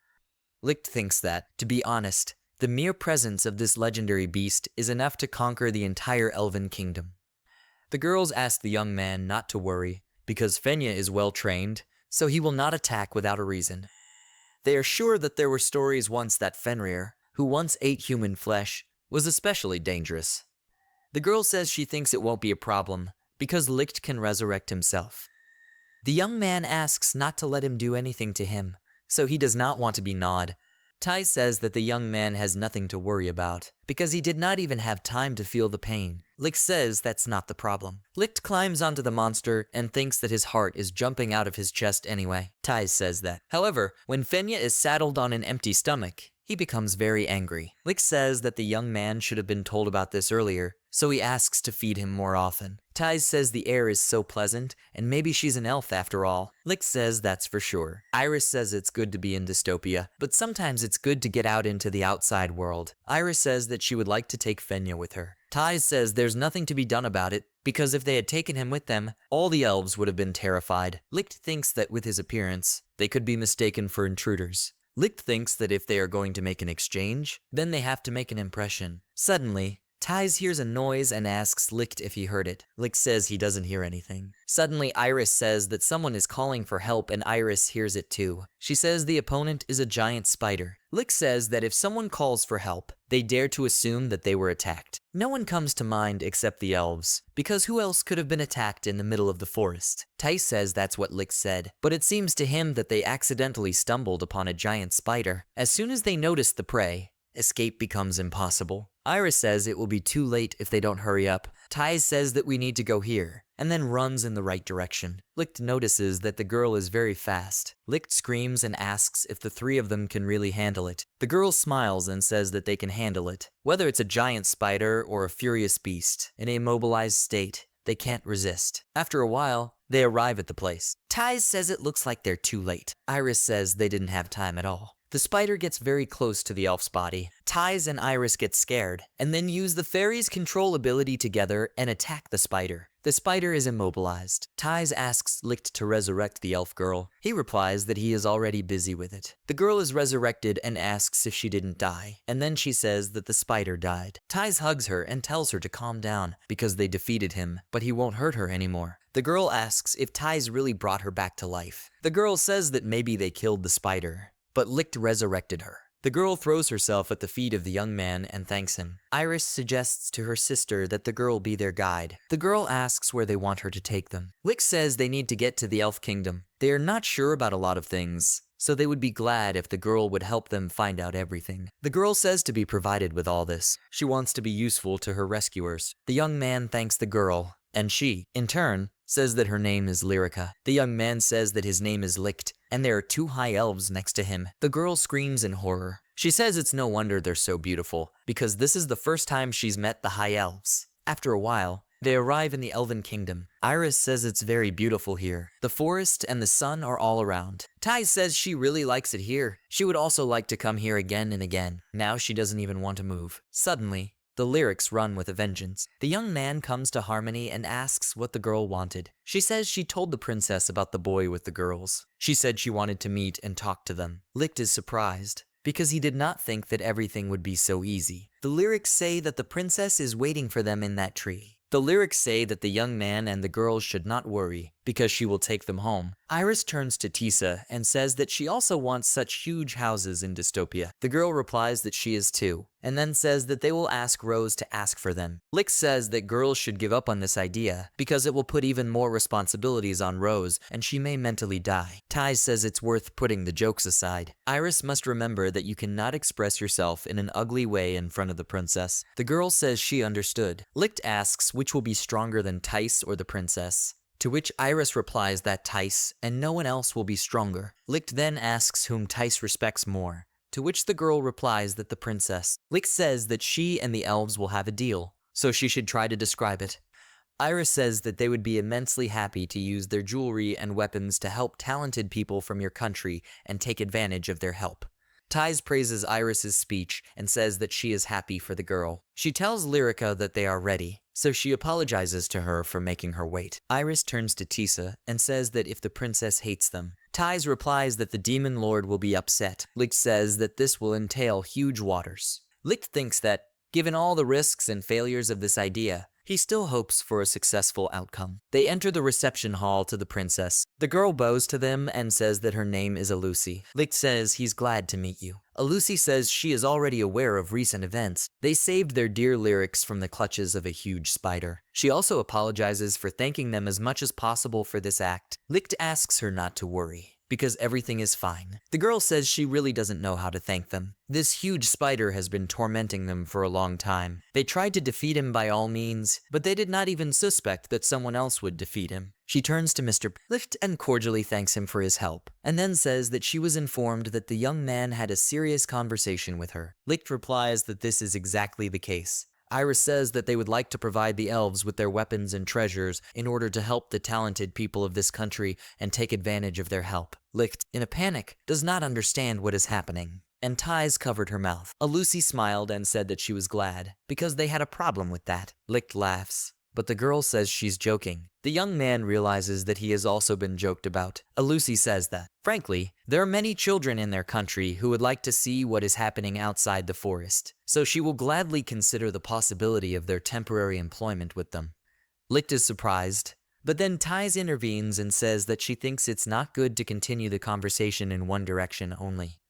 Licht thinks that, to be honest, the mere presence of this legendary beast is enough to conquer the entire Elven Kingdom. The girls ask the young man not to worry, because Fenya is well trained, so he will not attack without a reason. They are sure that there were stories once that Fenrir, who once ate human flesh, was especially dangerous. The girl says she thinks it won't be a problem, because Licht can resurrect himself. The young man asks not to let him do anything to him, so he does not want to be gnawed. Ties says that the young man has nothing to worry about, because he did not even have time to feel the pain. Licht says that's not the problem. Licht climbs onto the monster and thinks that his heart is jumping out of his chest anyway. Ties says that. However, when Fenya is saddled on an empty stomach, he becomes very angry. Licht says that the young man should have been told about this earlier, so he asks to feed him more often. Ties says the air is so pleasant, and maybe she's an elf after all. Licht says that's for sure. Iris says it's good to be in dystopia, but sometimes it's good to get out into the outside world. Iris says that she would like to take Fenya with her. Ties says there's nothing to be done about it, because if they had taken him with them, all the elves would have been terrified. Licht thinks that with his appearance, they could be mistaken for intruders. Licht thinks that if they are going to make an exchange, then they have to make an impression. Suddenly, Ties hears a noise and asks Licht if he heard it. Licht says he doesn't hear anything. Suddenly, Iris says that someone is calling for help and Iris hears it too. She says the opponent is a giant spider. Licht says that if someone calls for help, they dare to assume that they were attacked. No one comes to mind except the elves, because who else could have been attacked in the middle of the forest? Ties says that's what Licht said, but it seems to him that they accidentally stumbled upon a giant spider. As soon as they notice the prey, escape becomes impossible. Iris says it will be too late if they don't hurry up. Ties says that we need to go here, and then runs in the right direction. Licht notices that the girl is very fast. Licht screams and asks if the three of them can really handle it. The girl smiles and says that they can handle it. Whether it's a giant spider or a furious beast, in a mobilized state, they can't resist. After a while, they arrive at the place. Ties says it looks like they're too late. Iris says they didn't have time at all. The spider gets very close to the elf's body. Ties and Iris get scared, and then use the fairy's control ability together and attack the spider. The spider is immobilized. Ties asks Licht to resurrect the elf girl. He replies that he is already busy with it. The girl is resurrected and asks if she didn't die, and then she says that the spider died. Ties hugs her and tells her to calm down, because they defeated him, but he won't hurt her anymore. The girl asks if Ties really brought her back to life. The girl says that maybe they killed the spider, but Licht resurrected her. The girl throws herself at the feet of the young man and thanks him. Iris suggests to her sister that the girl be their guide. The girl asks where they want her to take them. Licht says they need to get to the Elf Kingdom. They are not sure about a lot of things, so they would be glad if the girl would help them find out everything. The girl says to be provided with all this. She wants to be useful to her rescuers. The young man thanks the girl, and she, in turn, says that her name is Lyrica. The young man says that his name is Licht, and there are two high elves next to him. The girl screams in horror. She says it's no wonder they're so beautiful, because this is the first time she's met the high elves. After a while, they arrive in the Elven Kingdom. Iris says it's very beautiful here. The forest and the sun are all around. Ties says she really likes it here. She would also like to come here again and again. Now she doesn't even want to move. Suddenly, the lyrics run with a vengeance. The young man comes to Harmony and asks what the girl wanted. She says she told the princess about the boy with the girls. She said she wanted to meet and talk to them. Licht is surprised, because he did not think that everything would be so easy. The lyrics say that the princess is waiting for them in that tree. The lyrics say that the young man and the girls should not worry, because she will take them home. Iris turns to Tisa and says that she also wants such huge houses in dystopia. The girl replies that she is too, and then says that they will ask Rose to ask for them. Lick says that girls should give up on this idea, because it will put even more responsibilities on Rose, and she may mentally die. Ty says it's worth putting the jokes aside. Iris must remember that you cannot express yourself in an ugly way in front of the princess. The girl says she understood. Licht asks which will be stronger than Tice or the princess, to which Iris replies that Tice and no one else will be stronger. Licht then asks whom Tice respects more, to which the girl replies that the princess. Licht says that she and the elves will have a deal, so she should try to describe it. Iris says that they would be immensely happy to use their jewelry and weapons to help talented people from your country and take advantage of their help. Tice praises Iris's speech and says that she is happy for the girl. She tells Lyrica that they are ready, so she apologizes to her for making her wait. Iris turns to Tisa and says that if the princess hates them. Tice replies that the demon lord will be upset. Licht says that this will entail huge waters. Licht thinks that, given all the risks and failures of this idea, he still hopes for a successful outcome. They enter the reception hall to the princess. The girl bows to them and says that her name is Alucy. Licht says he's glad to meet you. Alucy says she is already aware of recent events. They saved their dear lyrics from the clutches of a huge spider. She also apologizes for thanking them as much as possible for this act. Licht asks her not to worry, because everything is fine. The girl says she really doesn't know how to thank them. This huge spider has been tormenting them for a long time. They tried to defeat him by all means, but they did not even suspect that someone else would defeat him. She turns to Mr. Licht and cordially thanks him for his help, and then says that she was informed that the young man had a serious conversation with her. Licht replies that this is exactly the case. Iris says that they would like to provide the elves with their weapons and treasures in order to help the talented people of this country and take advantage of their help. Licht, in a panic, does not understand what is happening, and Tice covered her mouth. Alucy smiled and said that she was glad, because they had a problem with that. Licht laughs, but the girl says she's joking. The young man realizes that he has also been joked about. Alucy says that, frankly, there are many children in their country who would like to see what is happening outside the forest, so she will gladly consider the possibility of their temporary employment with them. Licht is surprised, but then Tice intervenes and says that she thinks it's not good to continue the conversation in one direction only.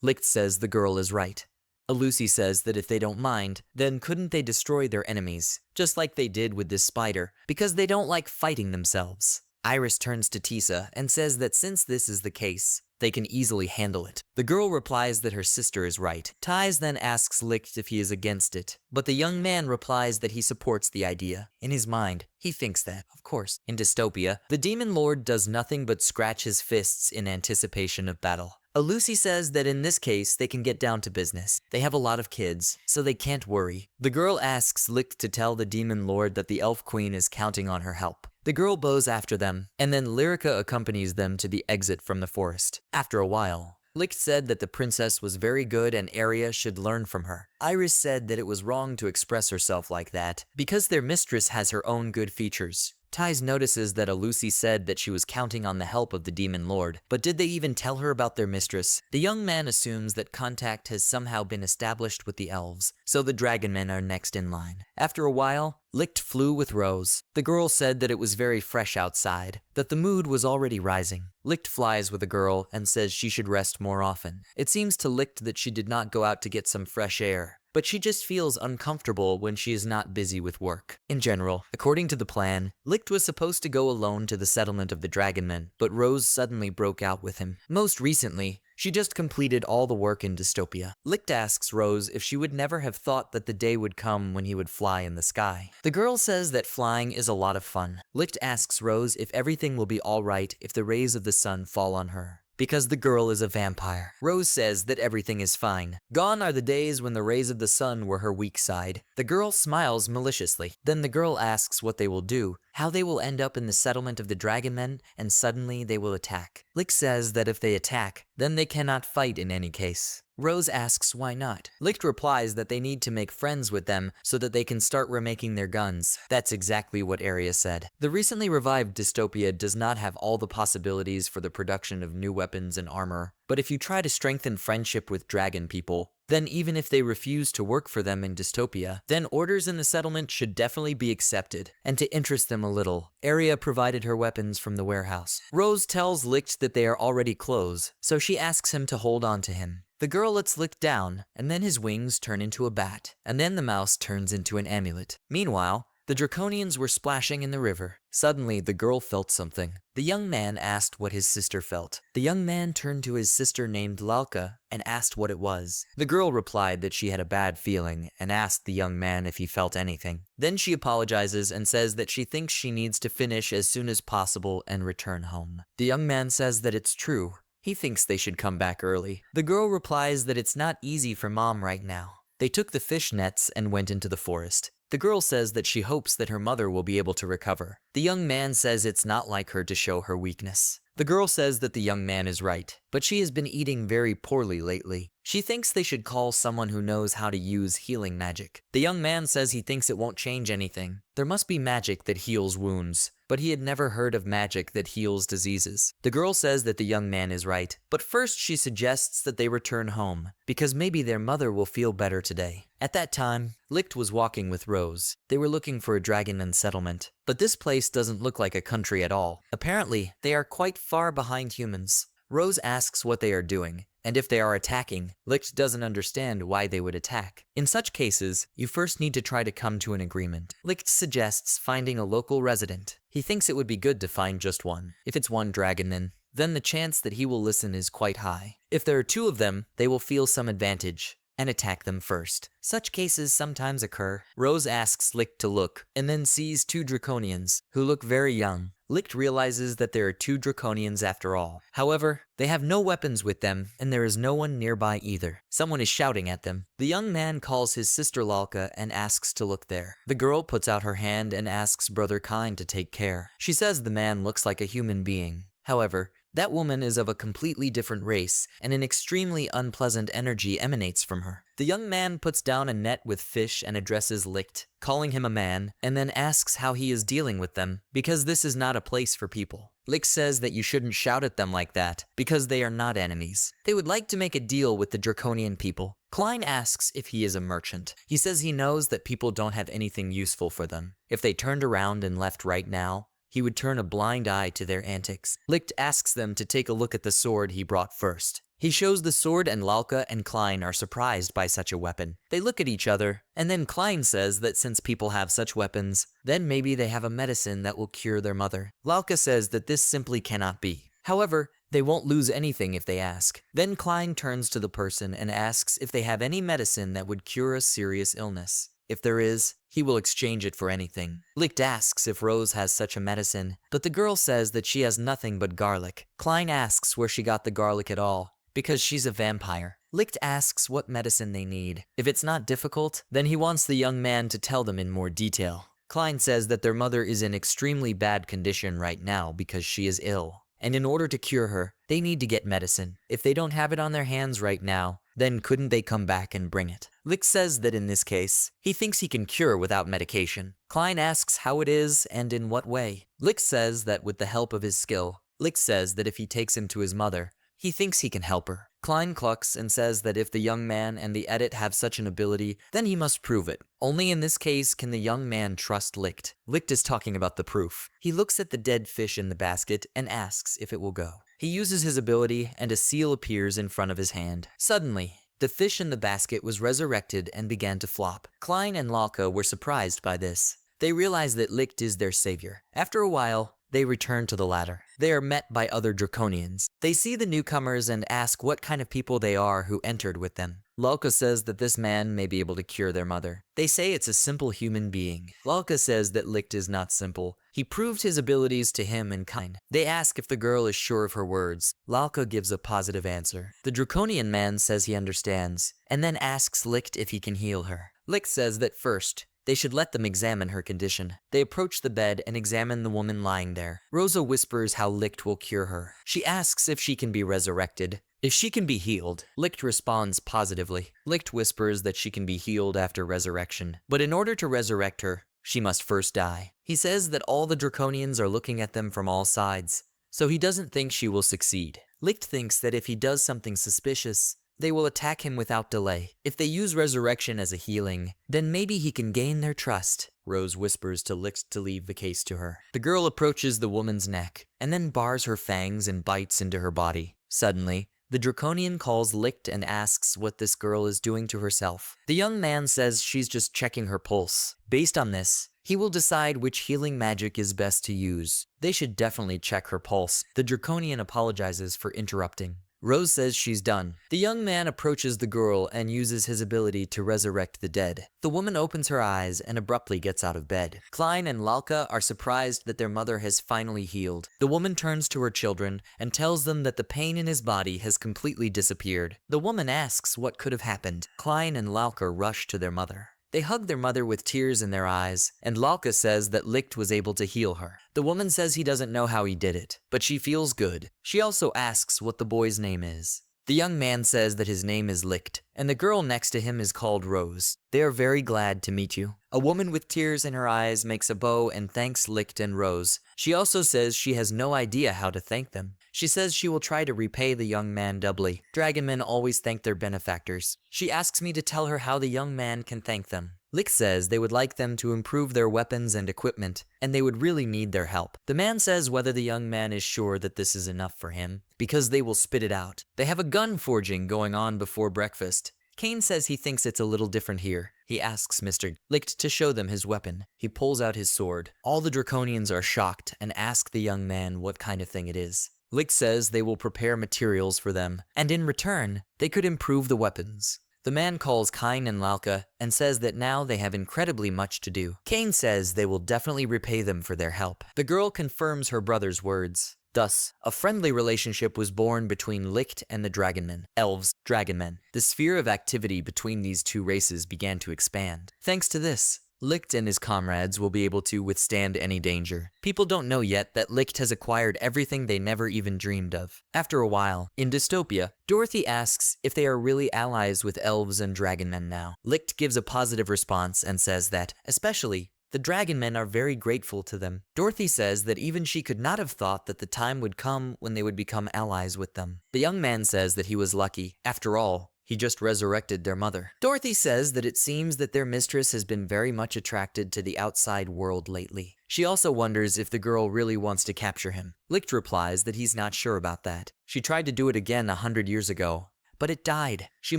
Licht says the girl is right. Alucy says that if they don't mind, then couldn't they destroy their enemies, just like they did with this spider, because they don't like fighting themselves. Iris turns to Tisa and says that since this is the case, they can easily handle it. The girl replies that her sister is right. Tice then asks Licht if he is against it, but the young man replies that he supports the idea. In his mind, he thinks that, of course. In dystopia, the demon lord does nothing but scratch his fists in anticipation of battle. Alucy says that in this case, they can get down to business. They have a lot of kids, so they can't worry. The girl asks Licht to tell the demon lord that the elf queen is counting on her help. The girl bows after them, and then Lyrica accompanies them to the exit from the forest. After a while, Licht said that the princess was very good and Aria should learn from her. Iris said that it was wrong to express herself like that, because their mistress has her own good features. Tice notices that Alucy said that she was counting on the help of the demon lord, but did they even tell her about their mistress? The young man assumes that contact has somehow been established with the elves, so the dragonmen are next in line. After a while, Licht flew with Rose. The girl said that it was very fresh outside, that the mood was already rising. Licht flies with the girl and says she should rest more often. It seems to Licht that she did not go out to get some fresh air, but she just feels uncomfortable when she is not busy with work. In general, according to the plan, Licht was supposed to go alone to the settlement of the dragonmen, but Rose suddenly broke out with him. Most recently, she just completed all the work in dystopia. Licht asks Rose if she would never have thought that the day would come when he would fly in the sky. The girl says that flying is a lot of fun. Licht asks Rose if everything will be alright if the rays of the sun fall on her, because the girl is a vampire. Rose says that everything is fine. Gone are the days when the rays of the sun were her weak side. The girl smiles maliciously. Then the girl asks what they will do, how they will end up in the settlement of the dragonmen, and suddenly they will attack. Licht says that if they attack, then they cannot fight in any case. Rose asks why not. Licht replies that they need to make friends with them so that they can start remaking their guns. That's exactly what Aria said. The recently revived dystopia does not have all the possibilities for the production of new weapons and armor, but if you try to strengthen friendship with dragon people, then even if they refuse to work for them in dystopia, then orders in the settlement should definitely be accepted. And to interest them a little, Aria provided her weapons from the warehouse. Rose tells Licht that they are already close, so she asks him to hold on to him. The girl lets Licht down, and then his wings turn into a bat, and then the mouse turns into an amulet. Meanwhile, the Draconians were splashing in the river. Suddenly, the girl felt something. The young man asked what his sister felt. The young man turned to his sister named Lalka and asked what it was. The girl replied that she had a bad feeling and asked the young man if he felt anything. Then she apologizes and says that she thinks she needs to finish as soon as possible and return home. The young man says that it's true. He thinks they should come back early. The girl replies that it's not easy for mom right now. They took the fish nets and went into the forest. The girl says that she hopes that her mother will be able to recover. The young man says it's not like her to show her weakness. The girl says that the young man is right, but she has been eating very poorly lately. She thinks they should call someone who knows how to use healing magic. The young man says he thinks it won't change anything. There must be magic that heals wounds, but he had never heard of magic that heals diseases. The girl says that the young man is right, but first she suggests that they return home, because maybe their mother will feel better today. At that time, Licht was walking with Rose. They were looking for a dragon and settlement, but this place doesn't look like a country at all. Apparently, they are quite far behind humans. Rose asks what they are doing, and if they are attacking, Licht doesn't understand why they would attack. In such cases, you first need to try to come to an agreement. Licht suggests finding a local resident. He thinks it would be good to find just one. If it's one dragon then the chance that he will listen is quite high. If there are two of them, they will feel some advantage and attack them first. Such cases sometimes occur. Rose asks Licht to look, and then sees two Draconians, who look very young. Licht realizes that there are two Draconians after all. However, they have no weapons with them, and there is no one nearby either. Someone is shouting at them. The young man calls his sister Lalka and asks to look there. The girl puts out her hand and asks Brother Kind to take care. She says the man looks like a human being. However, that woman is of a completely different race, and an extremely unpleasant energy emanates from her. The young man puts down a net with fish and addresses Licht, calling him a man, and then asks how he is dealing with them, because this is not a place for people. Licht says that you shouldn't shout at them like that, because they are not enemies. They would like to make a deal with the Draconian people. Klein asks if he is a merchant. He says he knows that people don't have anything useful for them. If they turned around and left right now, he would turn a blind eye to their antics. Licht asks them to take a look at the sword he brought first. He shows the sword, and Lalka and Klein are surprised by such a weapon. They look at each other, and then Klein says that since people have such weapons, then maybe they have a medicine that will cure their mother. Lalka says that this simply cannot be. However, they won't lose anything if they ask. Then Klein turns to the person and asks if they have any medicine that would cure a serious illness. If there is, he will exchange it for anything. Licht asks if Rose has such a medicine, but the girl says that she has nothing but garlic. Klein asks where she got the garlic at all, because she's a vampire. Licht asks what medicine they need. If it's not difficult, then he wants the young man to tell them in more detail. Klein says that their mother is in extremely bad condition right now because she is ill, and in order to cure her, they need to get medicine. If they don't have it on their hands right now, then couldn't they come back and bring it? Licht says that in this case, he thinks he can cure without medication. Klein asks how it is and in what way. Licht says that with the help of his skill. Licht says that if he takes him to his mother, he thinks he can help her. Klein clucks and says that if the young man and the edit have such an ability, then he must prove it. Only in this case can the young man trust Licht. Licht is talking about the proof. He looks at the dead fish in the basket and asks if it will go. He uses his ability and a seal appears in front of his hand. Suddenly, the fish in the basket was resurrected and began to flop. Klein and Lalka were surprised by this. They realize that Licht is their savior. After a while, they return to the ladder. They are met by other Draconians. They see the newcomers and ask what kind of people they are who entered with them. Lalka says that this man may be able to cure their mother. They say it's a simple human being. Lalka says that Licht is not simple. He proved his abilities to him and Kind. They ask if the girl is sure of her words. Lalka gives a positive answer. The Draconian man says he understands, and then asks Licht if he can heal her. Licht says that first, they should let them examine her condition. They approach the bed and examine the woman lying there. Rosa whispers how Licht will cure her. She asks if she can be resurrected. If she can be healed, Licht responds positively. Licht whispers that she can be healed after resurrection, but in order to resurrect her, she must first die. He says that all the Draconians are looking at them from all sides, so he doesn't think she will succeed. Licht thinks that if he does something suspicious, they will attack him without delay. If they use resurrection as a healing, then maybe he can gain their trust. Rose whispers to Licht to leave the case to her. The girl approaches the woman's neck, and then bars her fangs and bites into her body. Suddenly, the Draconian calls Licht and asks what this girl is doing to herself. The young man says she's just checking her pulse. Based on this, he will decide which healing magic is best to use. They should definitely check her pulse. The Draconian apologizes for interrupting. Rose says she's done. The young man approaches the girl and uses his ability to resurrect the dead. The woman opens her eyes and abruptly gets out of bed. Klein and Lalka are surprised that their mother has finally healed. The woman turns to her children and tells them that the pain in his body has completely disappeared. The woman asks what could have happened. Klein and Lalka rush to their mother. They hug their mother with tears in their eyes, and Lalka says that Licht was able to heal her. The woman says he doesn't know how he did it, but she feels good. She also asks what the boy's name is. The young man says that his name is Licht, and the girl next to him is called Rose. They are very glad to meet you. A woman with tears in her eyes makes a bow and thanks Licht and Rose. She also says she has no idea how to thank them. She says she will try to repay the young man doubly. Dragonmen always thank their benefactors. She asks me to tell her how the young man can thank them. Licht says they would like them to improve their weapons and equipment, and they would really need their help. The man says whether the young man is sure that this is enough for him, because they will spit it out. They have a gun forging going on before breakfast. Kane says he thinks it's a little different here. He asks Mr. Licht to show them his weapon. He pulls out his sword. All the Draconians are shocked and ask the young man what kind of thing it is. Licht says they will prepare materials for them, and in return, they could improve the weapons. The man calls Kine and Lalka and says that now they have incredibly much to do. Kane says they will definitely repay them for their help. The girl confirms her brother's words. Thus, a friendly relationship was born between Licht and the Dragonmen. Elves, Dragonmen. The sphere of activity between these two races began to expand. Thanks to this, Licht and his comrades will be able to withstand any danger. People don't know yet that Licht has acquired everything they never even dreamed of. After a while, in Dystopia, Dorothy asks if they are really allies with elves and dragonmen now. Licht gives a positive response and says that, especially, the dragonmen are very grateful to them. Dorothy says that even she could not have thought that the time would come when they would become allies with them. The young man says that he was lucky. After all, he just resurrected their mother. Dorothy says that it seems that their mistress has been very much attracted to the outside world lately. She also wonders if the girl really wants to capture him. Licht replies that he's not sure about that. She tried to do it again 100 years ago, but it died. She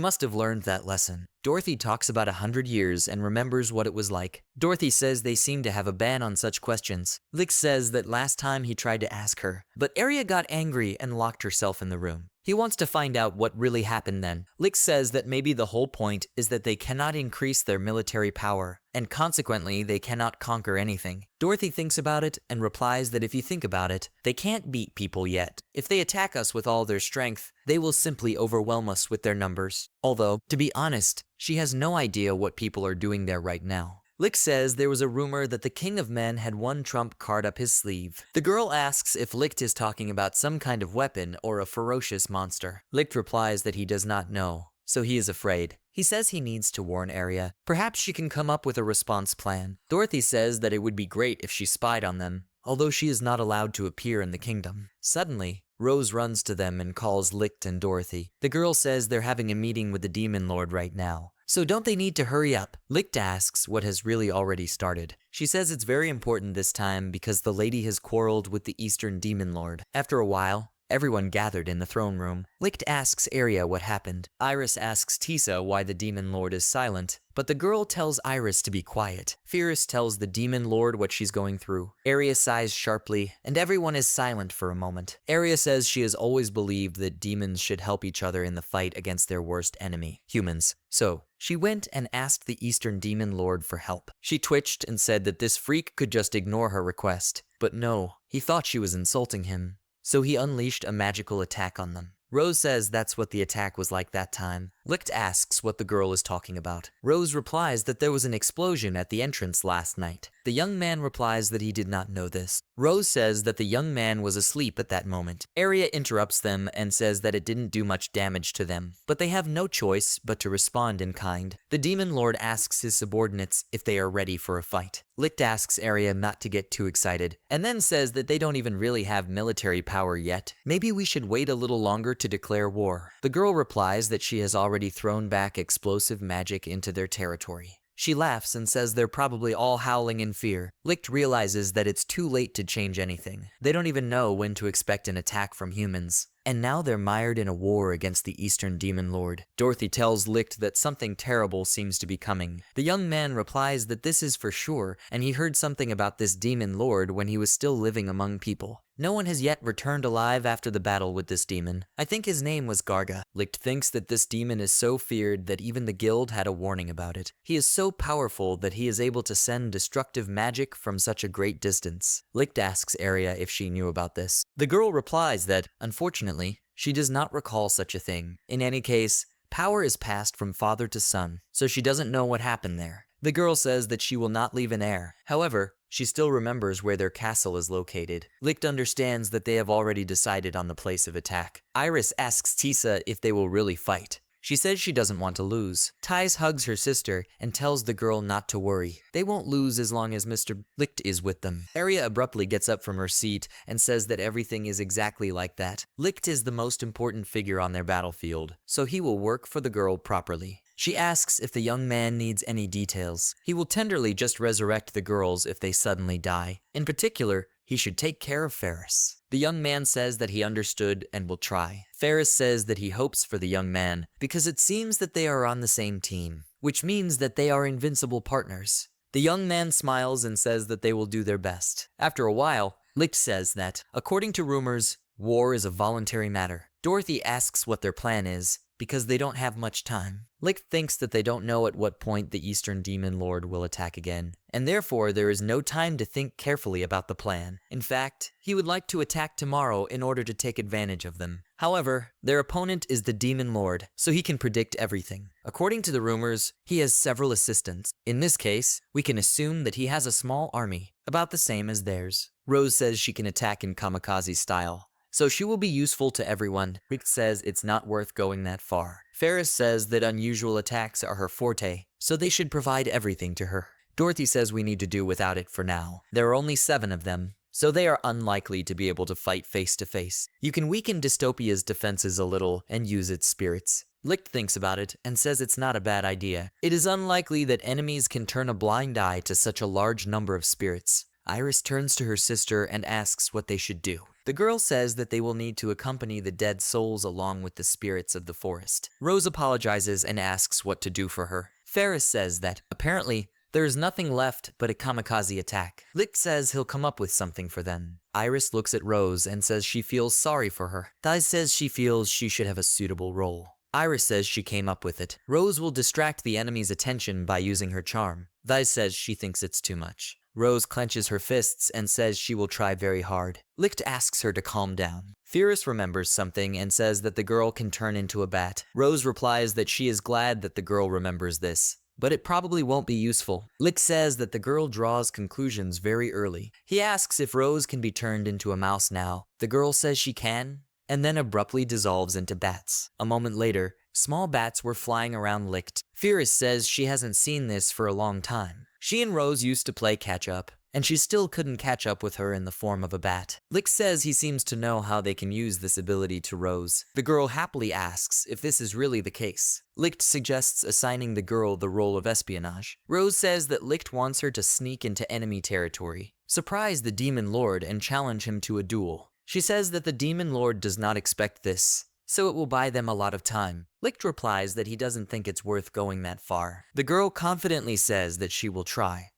must have learned that lesson. Dorothy talks about 100 years and remembers what it was like. Dorothy says they seem to have a ban on such questions. Licht says that last time he tried to ask her, but Aria got angry and locked herself in the room. He wants to find out what really happened then. Licht says that maybe the whole point is that they cannot increase their military power, and consequently they cannot conquer anything. Dorothy thinks about it and replies that if you think about it, they can't beat people yet. If they attack us with all their strength, they will simply overwhelm us with their numbers. Although, to be honest, she has no idea what people are doing there right now. Licht says there was a rumor that the King of Men had one trump card up his sleeve. The girl asks if Licht is talking about some kind of weapon or a ferocious monster. Licht replies that he does not know, so he is afraid. He says he needs to warn Aria. Perhaps she can come up with a response plan. Dorothy says that it would be great if she spied on them, although she is not allowed to appear in the kingdom. Suddenly, Rose runs to them and calls Licht and Dorothy. The girl says they're having a meeting with the Demon Lord right now. So don't they need to hurry up? Licht asks what has really already started. She says it's very important this time because the lady has quarreled with the Eastern Demon Lord. After a while, everyone gathered in the throne room. Licht asks Aria what happened. Iris asks Tisa why the Demon Lord is silent, but the girl tells Iris to be quiet. Fierce tells the Demon Lord what she's going through. Aria sighs sharply, and everyone is silent for a moment. Aria says she has always believed that demons should help each other in the fight against their worst enemy, humans. So, she went and asked the Eastern Demon Lord for help. She twitched and said that this freak could just ignore her request. But no, he thought she was insulting him. So he unleashed a magical attack on them. Rose says that's what the attack was like that time. Licht asks what the girl is talking about. Rose replies that there was an explosion at the entrance last night. The young man replies that he did not know this. Rose says that the young man was asleep at that moment. Aria interrupts them and says that it didn't do much damage to them, but they have no choice but to respond in kind. The demon lord asks his subordinates if they are ready for a fight. Licht asks Aria not to get too excited, and then says that they don't even really have military power yet. Maybe we should wait a little longer to declare war. The girl replies that she has already thrown back explosive magic into their territory. She laughs and says they're probably all howling in fear. Licht realizes that it's too late to change anything. They don't even know when to expect an attack from humans. And now they're mired in a war against the Eastern Demon Lord. Dorothy tells Licht that something terrible seems to be coming. The young man replies that this is for sure, and he heard something about this Demon Lord when he was still living among people. No one has yet returned alive after the battle with this demon. I think his name was Garga. Licht thinks that this demon is so feared that even the guild had a warning about it. He is so powerful that he is able to send destructive magic from such a great distance. Licht asks Aria if she knew about this. The girl replies that, unfortunately, she does not recall such a thing. In any case, power is passed from father to son, so she doesn't know what happened there. The girl says that she will not leave an heir. However, she still remembers where their castle is located. Licht understands that they have already decided on the place of attack. Iris asks Tisa if they will really fight. She says she doesn't want to lose. Thais hugs her sister and tells the girl not to worry. They won't lose as long as Mr. Licht is with them. Aria abruptly gets up from her seat and says that everything is exactly like that. Licht is the most important figure on their battlefield, so he will work for the girl properly. She asks if the young man needs any details. He will tenderly just resurrect the girls if they suddenly die. In particular, he should take care of Ferris. The young man says that he understood and will try. Ferris says that he hopes for the young man because it seems that they are on the same team, which means that they are invincible partners. The young man smiles and says that they will do their best. After a while, Licht says that, according to rumors, war is a voluntary matter. Dorothy asks what their plan is, because they don't have much time. Licht thinks that they don't know at what point the Eastern Demon Lord will attack again, and therefore there is no time to think carefully about the plan. In fact, he would like to attack tomorrow in order to take advantage of them. However, their opponent is the Demon Lord, so he can predict everything. According to the rumors, he has several assistants. In this case, we can assume that he has a small army, about the same as theirs. Rose says she can attack in kamikaze style, so she will be useful to everyone. Rick says it's not worth going that far. Ferris says that unusual attacks are her forte, so they should provide everything to her. Dorothy says we need to do without it for now. There are only 7 of them, so they are unlikely to be able to fight face to face. You can weaken Dystopia's defenses a little and use its spirits. Licht thinks about it and says it's not a bad idea. It is unlikely that enemies can turn a blind eye to such a large number of spirits. Iris turns to her sister and asks what they should do. The girl says that they will need to accompany the dead souls along with the spirits of the forest. Rose apologizes and asks what to do for her. Ferris says that, apparently, there is nothing left but a kamikaze attack. Licht says he'll come up with something for them. Iris looks at Rose and says she feels sorry for her. Thais says she feels she should have a suitable role. Iris says she came up with it. Rose will distract the enemy's attention by using her charm. Thais says she thinks it's too much. Rose clenches her fists and says she will try very hard. Licht asks her to calm down. Ferris remembers something and says that the girl can turn into a bat. Rose replies that she is glad that the girl remembers this, but it probably won't be useful. Licht says that the girl draws conclusions very early. He asks if Rose can be turned into a mouse now. The girl says she can, and then abruptly dissolves into bats. A moment later, small bats were flying around Licht. Ferris says she hasn't seen this for a long time. She and Rose used to play catch-up, and she still couldn't catch up with her in the form of a bat. Licht says he seems to know how they can use this ability to Rose. The girl happily asks if this is really the case. Licht suggests assigning the girl the role of espionage. Rose says that Licht wants her to sneak into enemy territory, surprise the Demon Lord, and challenge him to a duel. She says that the Demon Lord does not expect this, so it will buy them a lot of time. Licht replies that he doesn't think it's worth going that far. The girl confidently says that she will try.